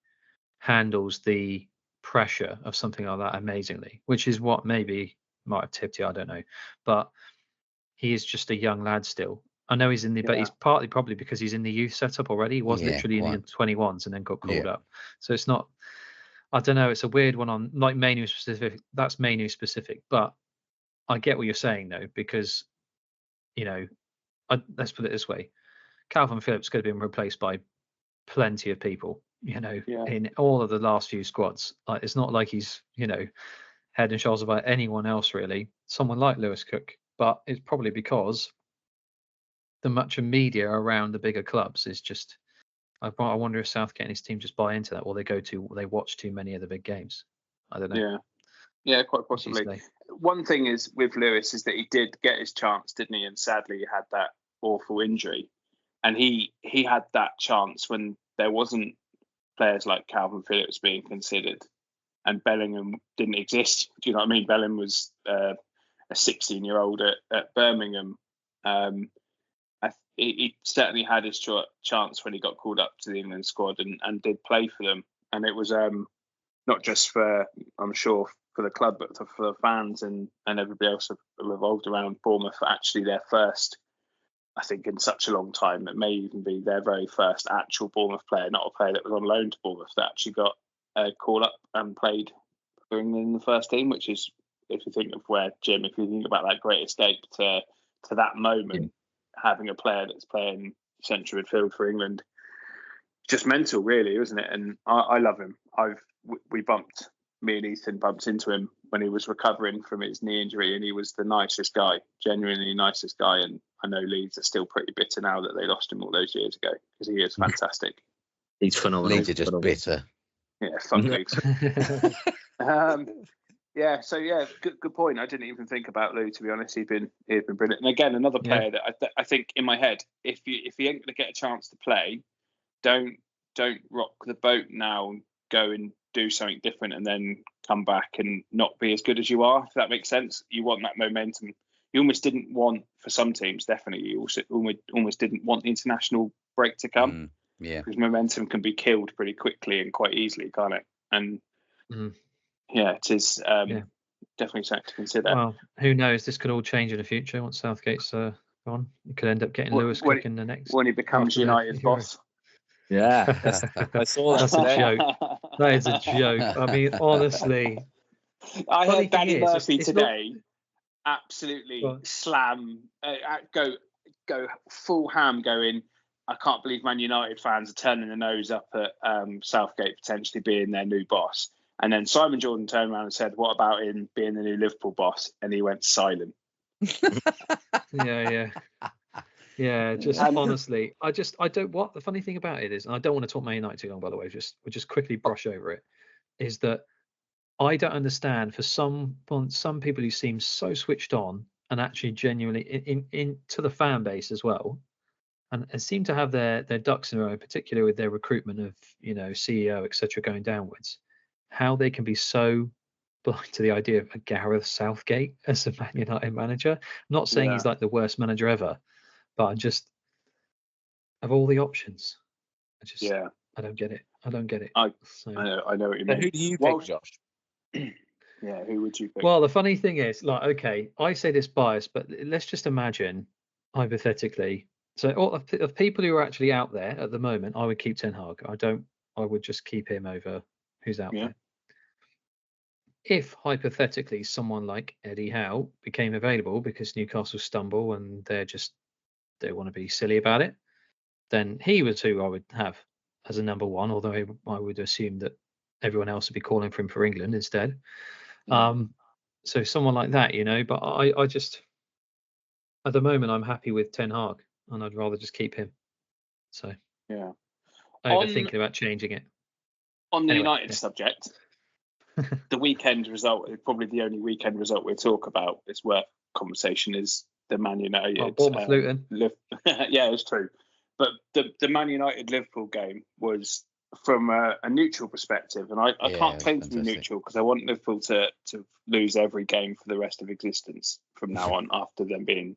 handles the pressure of something like that amazingly, which is what maybe might have tipped you, I don't know. But he is just a young lad still. I know he's in the, but he's partly probably because he's in the youth setup already. He was literally in the 21s and then got called up. So it's not, I don't know, it's a weird one on like Mainu specific. That's Mainu specific, but I get what you're saying though, because let's put it this way: Calvin Phillips could have been replaced by plenty of people, in all of the last few squads. Like, it's not like he's, head and shoulders above anyone else really. Someone like Lewis Cook, but it's probably because the much of media around the bigger clubs is just. I wonder if Southgate and his team just buy into that, or they watch too many of the big games. I don't know. Yeah, quite possibly. One thing is with Lewis is that he did get his chance, didn't he? And sadly, he had that awful injury, and he had that chance when there wasn't players like Calvin Phillips being considered, and Bellingham didn't exist. Do you know what I mean? Bellingham was a 16-year-old at Birmingham. He certainly had his chance when he got called up to the England squad and did play for them. And it was not just for, I'm sure, for the club, but for the fans and everybody else revolved around Bournemouth. Actually, their first, I think, in such a long time, it may even be their very first actual Bournemouth player, not a player that was on loan to Bournemouth, that actually got called up and played for England in the first team, which is, if you think of Jim, if you think about that great escape to that moment, having a player that's playing central midfield for England, just mental, really, isn't it? And I love him. Me and Ethan bumped into him when he was recovering from his knee injury, and he was the nicest guy, genuinely nicest guy. And I know Leeds are still pretty bitter now that they lost him all those years ago, because he is fantastic. He's phenomenal. Leeds are just bitter. Yeah, fuck Leeds. Good point. I didn't even think about Lou, to be honest. He'd been brilliant. And again, another player that I think in my head, if he ain't going to get a chance to play, don't rock the boat now and go and do something different and then come back and not be as good as you are, if that makes sense. You want that momentum. You almost didn't want, for some teams, definitely, you also almost didn't want the international break to come. Because momentum can be killed pretty quickly and quite easily, can't it? And it is definitely something to consider. Well, who knows? This could all change in the future once Southgate's gone. You could end up getting Lewis Cook in the next. When he becomes United's boss. Yeah, I saw that. That's a joke. That is a joke. I mean, honestly. I heard Danny Murphy today absolutely slam, go full ham going, I can't believe Man United fans are turning their nose up at Southgate potentially being their new boss. And then Simon Jordan turned around and said, what about him being the new Liverpool boss? And he went silent. Yeah, just honestly, I don't, what the funny thing about it is, and I don't want to talk Man United too long, by the way, we'll just quickly brush over it, is that I don't understand for some people who seem so switched on and actually genuinely in to the fan base as well, and seem to have their ducks in a row, particularly with their recruitment of, CEO, etc., going downwards, how they can be so blind to the idea of a Gareth Southgate as a Man United manager. I'm not saying he's like the worst manager ever, but I'm just, of all the options, I don't get it. I know what you mean. I know what you mean. Who do you pick, Josh? Yeah, who would you pick? Well, the funny thing is, like, okay, I say this bias, but let's just imagine, hypothetically, so of people who are actually out there at the moment, I would keep Ten Hag. I would just keep him over who's out there. If hypothetically someone like Eddie Howe became available because Newcastle stumble and they want to be silly about it, then he was who I would have as a number one, although I would assume that everyone else would be calling for him for England instead. So someone like that, but I just, at the moment, I'm happy with Ten Hag and I'd rather just keep him. So yeah, overthinking about changing it. On the United subject, the weekend result, probably the only weekend result we'll talk about is worth conversation, is the Man United. Bournemouth Luton. Yeah, it's true. But the Man United Liverpool game was, from a neutral perspective, and I can't claim to be neutral because I want Liverpool to lose every game for the rest of existence from now on, after them being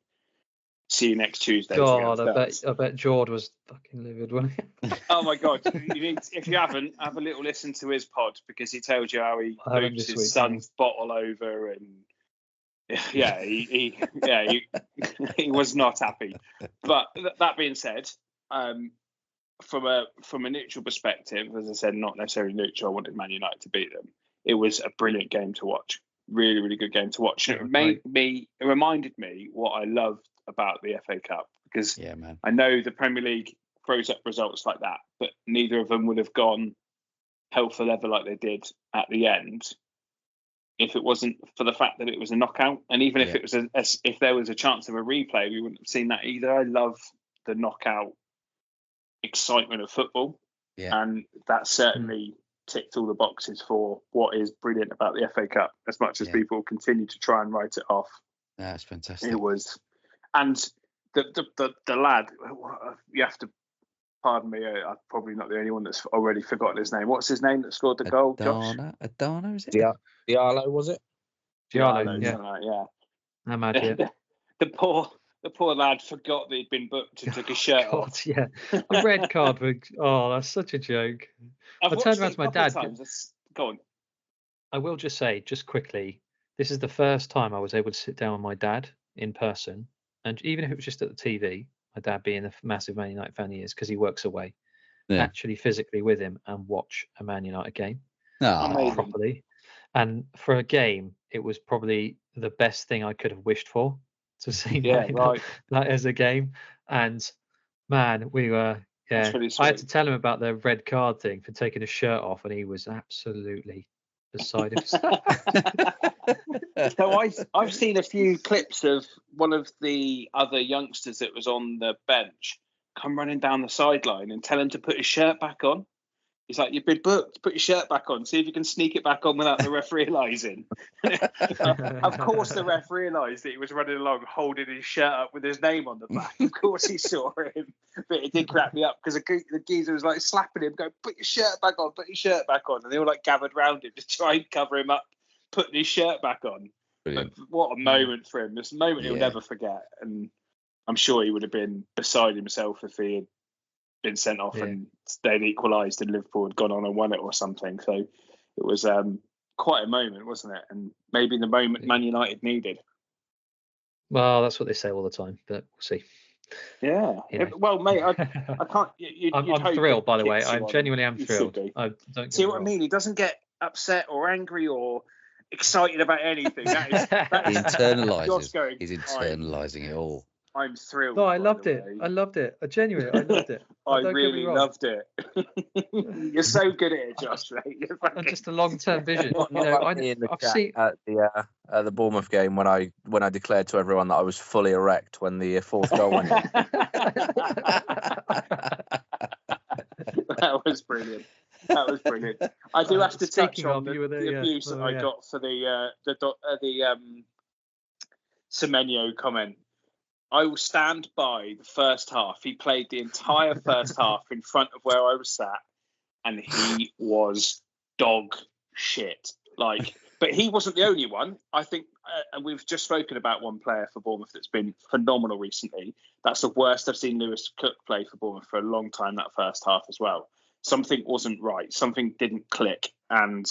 see you next Tuesday. God, I bet Jord was fucking livid, wasn't he? Oh my God! If you haven't, have a little listen to his pod, because he tells you how he boots his son's bottle over, and he was not happy. But that being said, from a neutral perspective, as I said, not necessarily neutral, I wanted Man United to beat them. It was a brilliant game to watch. Really, really good game to watch. And it reminded me what I loved about the FA Cup, because I know the Premier League throws up results like that, but neither of them would have gone hell for leather like they did at the end if it wasn't for the fact that it was a knockout. And even if it was if there was a chance of a replay, we wouldn't have seen that either. I love the knockout excitement of football, and that certainly ticked all the boxes for what is brilliant about the FA Cup, as much as people continue to try and write it off. That's fantastic. It was. And the lad, you have to pardon me, I'm probably not the only one that's already forgotten his name. What's his name that scored the goal, Josh? Adana, is it? Diallo, was it? Diallo, yeah. I'm the poor lad forgot that he'd been booked and took his shirt off. Yeah, a red card. That's such a joke. I turned around to my dad. Go on. I will just say, just quickly, this is the first time I was able to sit down with my dad in person, and even if it was just at the TV, my dad being the massive Man United fan he is, because he works away, actually physically with him and watch a Man United game properly. And for a game, it was probably the best thing I could have wished for, to see that as a game. And man, we were I had to tell him about the red card thing for taking his shirt off, and he was absolutely beside himself. So I've seen a few clips of one of the other youngsters that was on the bench come running down the sideline and tell him to put his shirt back on. He's like, "You've been booked, put your shirt back on, see if you can sneak it back on without the ref realising." Of course the ref realised that he was running along holding his shirt up with his name on the back. Of course he saw him, but it did crack me up because the geezer was like slapping him, going, "Put your shirt back on, put your shirt back on," and they all like gathered round him to try and cover him up, putting his shirt back on. But what a moment for him. This moment he'll never forget, and I'm sure he would have been beside himself if he had been sent off and they'd equalised and Liverpool had gone on and won it or something. So it was quite a moment, wasn't it? And maybe the moment Man United needed. Well, that's what they say all the time, but we'll see. Yeah. Well, mate, I can't. I'm thrilled, by the way. I genuinely am thrilled. See what I mean? He doesn't get upset or angry or excited about anything. That is he internalises. He's internalising it all. I'm thrilled. No, I loved it. I loved it. I loved it. I really loved it. You're so good at it, Josh. And just a long-term vision. I've seen at the Bournemouth game when I declared to everyone that I was fully erect when the fourth goal went in. That was brilliant. I do have to touch on the abuse that I got for the Semenyo comment. I will stand by the first half. He played the entire first half in front of where I was sat, and he was dog shit. But he wasn't the only one. I think, and we've just spoken about one player for Bournemouth that's been phenomenal recently. That's the worst I've seen Lewis Cook play for Bournemouth for a long time, that first half as well. Something wasn't right. Something didn't click. And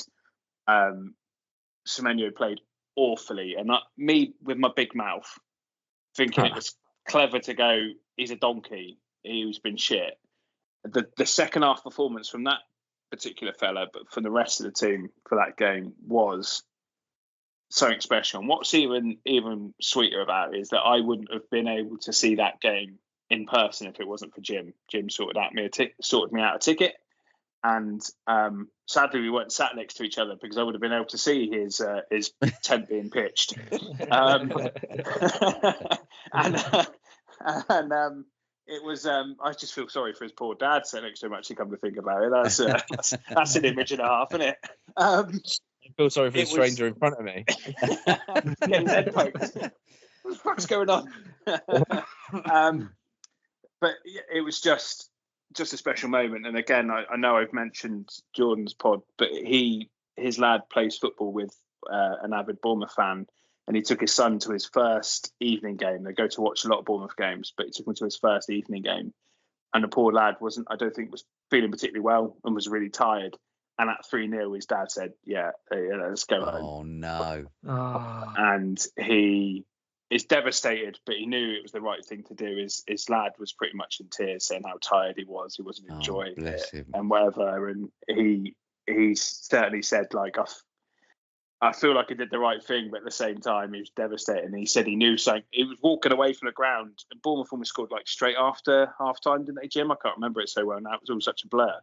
Semenyo played awfully, and me with my big mouth thinking it was clever to go, he's a donkey, who's been shit. The second half performance from that particular fella, but from the rest of the team for that game was something special. And what's even sweeter about it is that I wouldn't have been able to see that game in person if it wasn't for Jim. Jim sorted me out a ticket, and sadly we weren't sat next to each other because I would have been able to see his tent being pitched. It was. I just feel sorry for his poor dad sitting next to him. Actually, come to think about it, that's an image and a half, isn't it? I feel sorry for the stranger in front of me. Getting his head poked. What the fuck's going on? But it was just a special moment. And again, I know I've mentioned Jordan's pod, but his lad plays football with an avid Bournemouth fan, and he took his son to his first evening game. They go to watch a lot of Bournemouth games, but he took him to his first evening game. And the poor lad I don't think was feeling particularly well and was really tired. And at 3-0, his dad said, yeah, let's go home. Oh, no. And he is devastated, but he knew it was the right thing to do. His lad was pretty much in tears, saying how tired he was. He wasn't enjoying it and whatever. And he certainly said, like, I feel like I did the right thing, but at the same time, he was devastated. And he said he knew something. He was walking away from the ground, and Bournemouth almost scored like straight after half time, didn't they, Jim? I can't remember it so well now. It was all such a blur.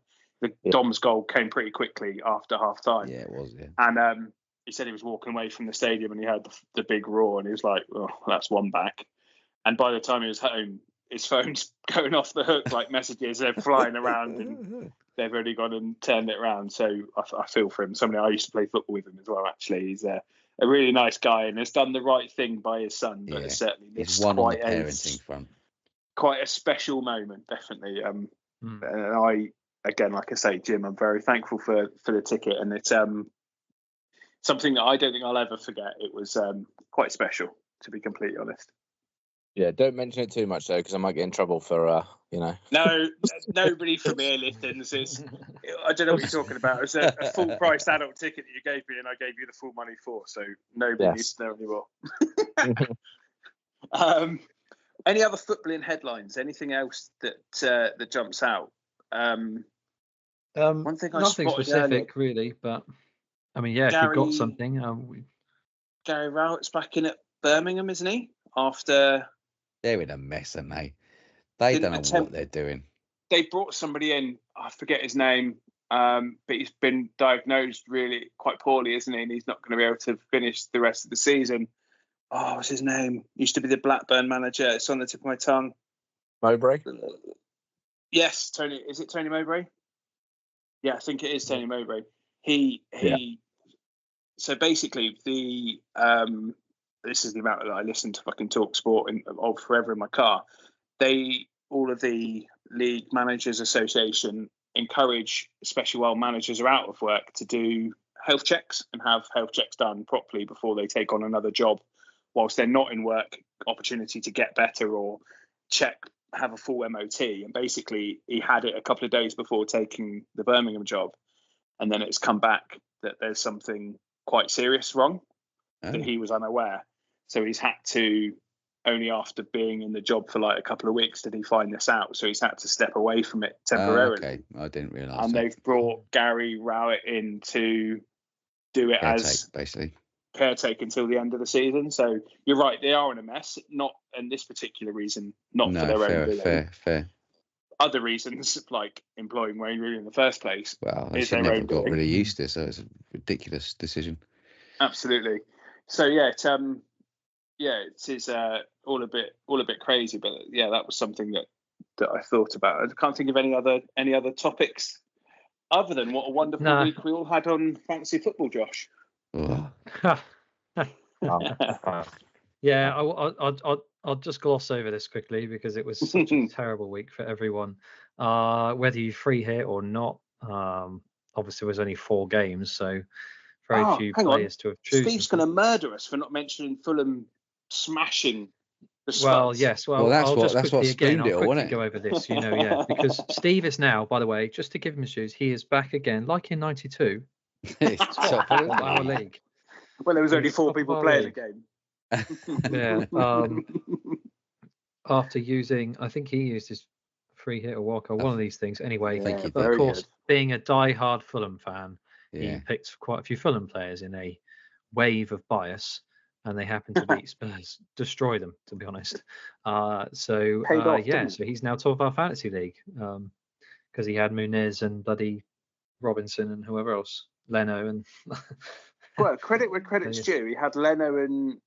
Dom's goal came pretty quickly after half time. Yeah, it was, yeah. And he said he was walking away from the stadium and he heard the big roar, and he was like, oh, that's one back. And by the time he was home, his phone's going off the hook, like messages are flying around, and they've already gone and turned it around. So I feel for him. Somebody I used to play football with him as well, actually. He's a really nice guy and has done the right thing by his son, but it's certainly missed quite on the parenting front. Quite a special moment, definitely. And again, like I say, Jim, I'm very thankful for the ticket, and it's something that I don't think I'll ever forget. It was quite special, to be completely honest. Yeah, don't mention it too much though, because I might get in trouble for No, nobody from here listens. I don't know what you're talking about. It was a full price adult ticket that you gave me, and I gave you the full money for. So nobody needs to know anymore. Any other footballing headlines? Anything else that jumps out? One thing nothing specific really, but I mean, yeah, if you've got something. Gary Rowett's back in at Birmingham, isn't he? After they're in a mess, aren't they? They don't know what they're doing. They brought somebody in, I forget his name, but he's been diagnosed really quite poorly, isn't he? And he's not going to be able to finish the rest of the season. Oh, what's his name? Used to be the Blackburn manager. It's on the tip of my tongue. Mowbray? Yes, Tony. Is it Tony Mowbray? Yeah, I think it is Tony Mowbray. So basically, this is the amount that I listen to fucking Talk Sport forever in my car. All of the League Managers Association encourage, especially while managers are out of work, to do health checks and have health checks done properly before they take on another job whilst they're not in work, opportunity to get better or have a full MOT. And basically he had it a couple of days before taking the Birmingham job, and then it's come back that there's something quite serious wrong that he was unaware. So he's had to, only after being in the job for like a couple of weeks did he find this out. So he's had to step away from it temporarily. Okay, I didn't realise. And they've brought Gary Rowett in to do it as basically caretaker until the end of the season. So you're right, they are in a mess. Not in this particular reason, not for their own. Fair. Other reasons, like employing Wayne Rooney in the first place. Well, they should never got rid of Eustace, so it's a ridiculous decision. Absolutely. So yeah, it is all a bit crazy, but yeah, that was something that I thought about. I can't think of any other topics other than what a wonderful week we all had on fantasy football, Josh. Yeah, I'll just gloss over this quickly because it was such a terrible week for everyone. Whether you free hit or not, obviously there was only 4 games, so very few players to have chosen. Steve's going to murder us for not mentioning Fulham smashing the Spurs. Well, yes. Well, that's I'll what quickly wasn't it? Go over this, because Steve is now, by the way, just to give him his shoes, he is back again, like in '92, top of our league. Well, there was only 4 top of people our playing league. the game. Yeah. After using, I think he used his free hit or wildcard, one of these things. Anyway, think he but did. of course, Good. being a die-hard Fulham fan, Yeah. he picked quite a few Fulham players in a wave of bias, and they happened to beat Spurs, destroy them, to be honest. Paid off, Yeah, didn't it? so he's now top of our fantasy league because he had Muniz and bloody Robinson and whoever else, Leno and. Well, credit where credit's due. He had Leno and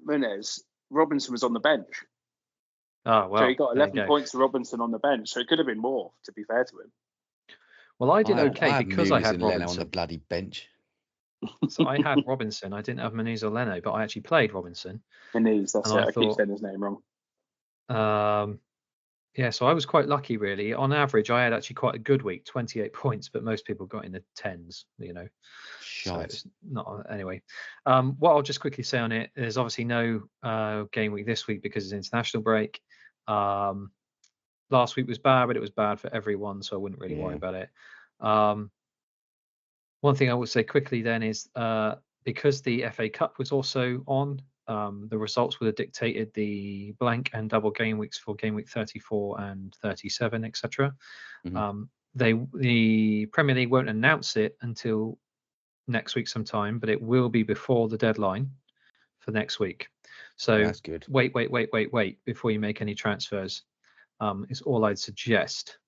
Muniz. Robinson was on the bench. Oh, well. So he got there 11 you go. points to Robinson on the bench. So it could have been more, to be fair to him. Well, I did okay had because I Muniz had and Leno on Robinson. the bloody bench. So I had Robinson. I didn't have Muniz or Leno, but I actually played Robinson. Muniz, that's And it. I I keep thought- saying his name wrong. Yeah, so I was quite lucky, really. On average, I had actually quite a good week, 28 points, but most people got in the tens, So Shite. it's not anyway. What I'll just quickly say on it is obviously no game week this week because it's international break. Last week was bad, but it was bad for everyone, so I wouldn't really worry about it. One thing I would say quickly then is because the FA Cup was also on, the results would have dictated the blank and double game weeks for game week 34 and 37, etc. The Premier League won't announce it until next week sometime, but it will be before the deadline for next week. So That's good. wait before you make any transfers. Is all I'd suggest.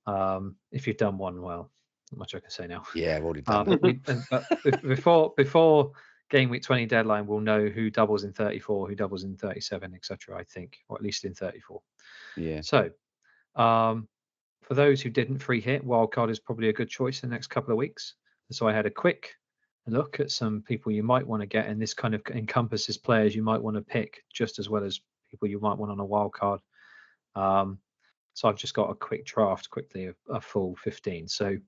If you've done one, well, not much I can say now. Yeah, I've already done But before game week 20 deadline, we'll know who doubles in 34, who doubles in 37, etc. I think, or at least in 34. Yeah. So, for those who didn't free hit, wildcard is probably a good choice in the next couple of weeks. So I had a quick look at some people you might want to get, and this kind of encompasses players you might want to pick just as well as people you might want on a wildcard. So I've just got a quick draft quickly of a full 15. So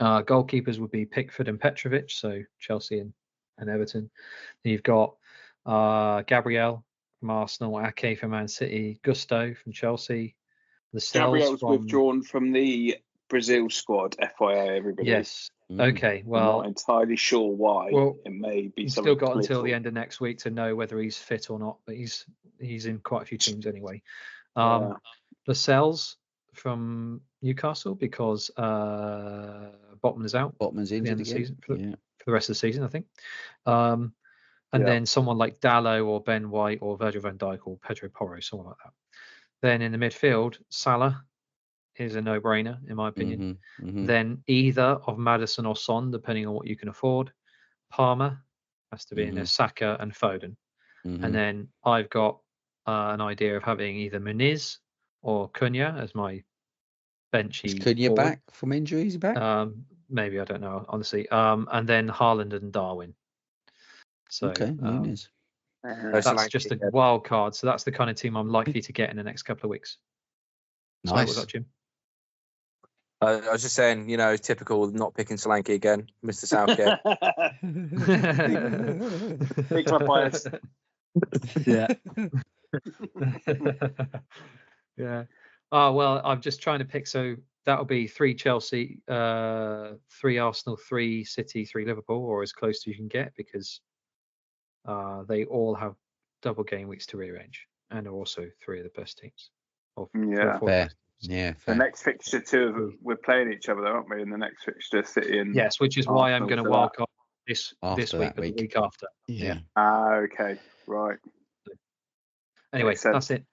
goalkeepers would be Pickford and Petrovic, so Chelsea and Everton. Then you've got Gabriel from Arsenal, Ake from Man City, Gusto from Chelsea. Gabriel's withdrawn from the Brazil squad, FYI, everybody. Yes. Okay. Well, I'm not entirely sure why. Well, it may be he's something still got until the political. end of next week to know whether he's fit or not, but he's in quite a few teams anyway. Lascelles from Newcastle because Botman is out. Botman's injured the again. season, for the rest of the season, I think. And then someone like Dallo or Ben White or Virgil van Dijk or Pedro Porro, someone like that. Then in the midfield, Salah is a no-brainer, in my opinion. Then either of Maddison or Son, depending on what you can afford. Palmer has to be in there, Saka and Foden. And then I've got an idea of having either Muniz or Cunha as my benchy. Is Cunha forward. back from injury? Is he back? Maybe, I don't know, honestly. And then Haaland and Darwin. So Muniz. that's just a wild card. So that's the kind of team I'm likely to get in the next couple of weeks. Nice. Sorry, what was that, Jim? I was just saying, typical not picking Solanke again, Mr. Southgate. Big club bias. Yeah. Yeah. Oh, well, I'm just trying to pick. So that'll be 3 Chelsea, 3 Arsenal, 3 City, 3 Liverpool, or as close as you can get, because they all have double game weeks to rearrange, and are also 3 of the best teams. Or Yeah. 4 Fair. best teams. Yeah, The fair. next fixture, 2 of them, we're playing each other, aren't we? In the next fixture, City and Yes, which is why I'm Arsenal going to for that. wildcard this After week, that or the week. week after. Yeah. Okay, right. Anyway, Makes sense. that's it.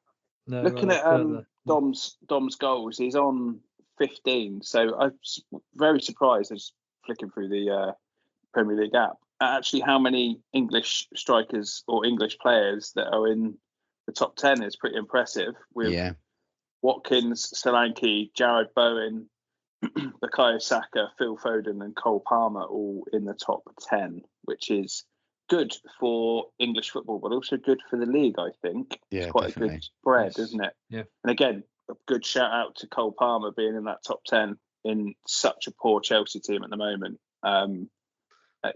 No, Looking at further. Dom's goals, he's on 15. So I'm very surprised. I was flicking through the Premier League app. Actually, how many English strikers or English players that are in the top 10 is pretty impressive. With Watkins, Solanke, Jared Bowen, Bukayo Saka, Phil Foden, and Cole Palmer all in the top 10, which is good for English football, but also good for the league, I think. Yeah, it's quite definitely. a good spread, Yes. isn't it? Yeah. And again, a good shout out to Cole Palmer being in that top 10 in such a poor Chelsea team at the moment.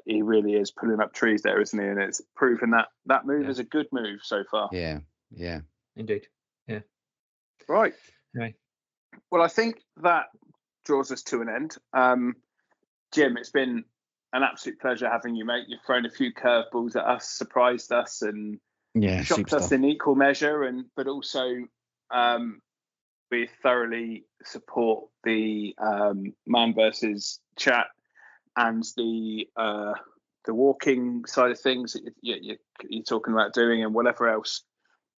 He really is pulling up trees there, isn't he? And it's proven that move is a good move so far. Yeah. Indeed. Yeah. Right. Anyway. Well, I think that draws us to an end. Jim, it's been an absolute pleasure having you, mate. You've thrown a few curveballs at us, surprised us, and shocked us in equal measure. But also, we thoroughly support the man versus chat and the walking side of things that you're talking about doing, and whatever else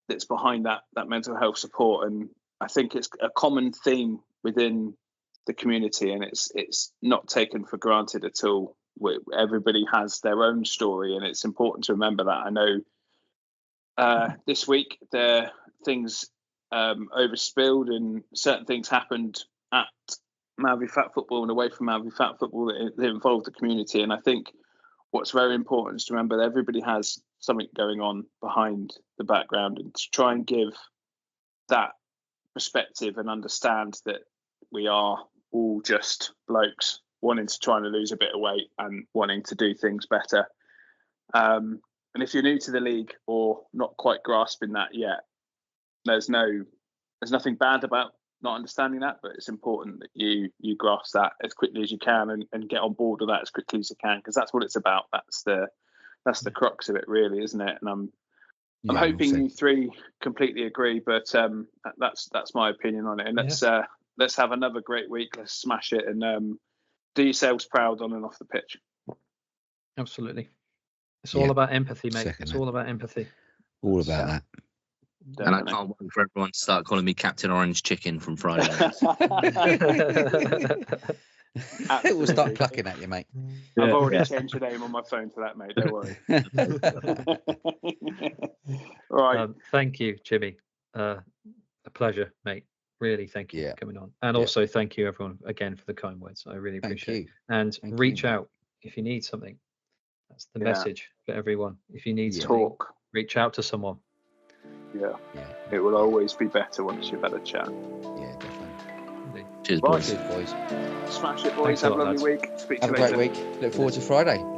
that's behind that mental health support. And I think it's a common theme within the community, and it's not taken for granted at all. Everybody has their own story, and it's important to remember that. I know this week there things overspilled, and certain things happened at Malvy Fat Football and away from Malvy Fat Football that involved the community. And I think what's very important is to remember that everybody has something going on behind the background, and to try and give that perspective and understand that we are all just blokes wanting to try and lose a bit of weight and wanting to do things better. And if you're new to the league or not quite grasping that yet, there's nothing bad about not understanding that, but it's important that you grasp that as quickly as you can and get on board with that as quickly as you can, because that's what it's about. That's the crux of it, really, isn't it? And I'm hoping you three completely agree, but that's my opinion on it. And let's have another great week. Let's smash it and do yourselves proud on and off the pitch. Absolutely. It's all about empathy, mate. It's all about empathy. All about that. Definitely. And I can't wait for everyone to start calling me Captain Orange Chicken from Friday nights. It will start clucking at you, mate. I've already changed your name on my phone to that, mate. Don't worry. Right. Thank you, Jimmy. A pleasure, mate. Really, thank you for coming on. And also thank you, everyone, again, for the kind words. I really appreciate it. And reach out if you need something. That's the message for everyone. If you need talk, reach out to someone. Yeah. It will always be better once you've had a chat. Yeah, definitely. Cheers, boys. Cheers, boys. Smash it, boys. Have a lovely week. Speak to you later. Have a great week. Look forward to Friday.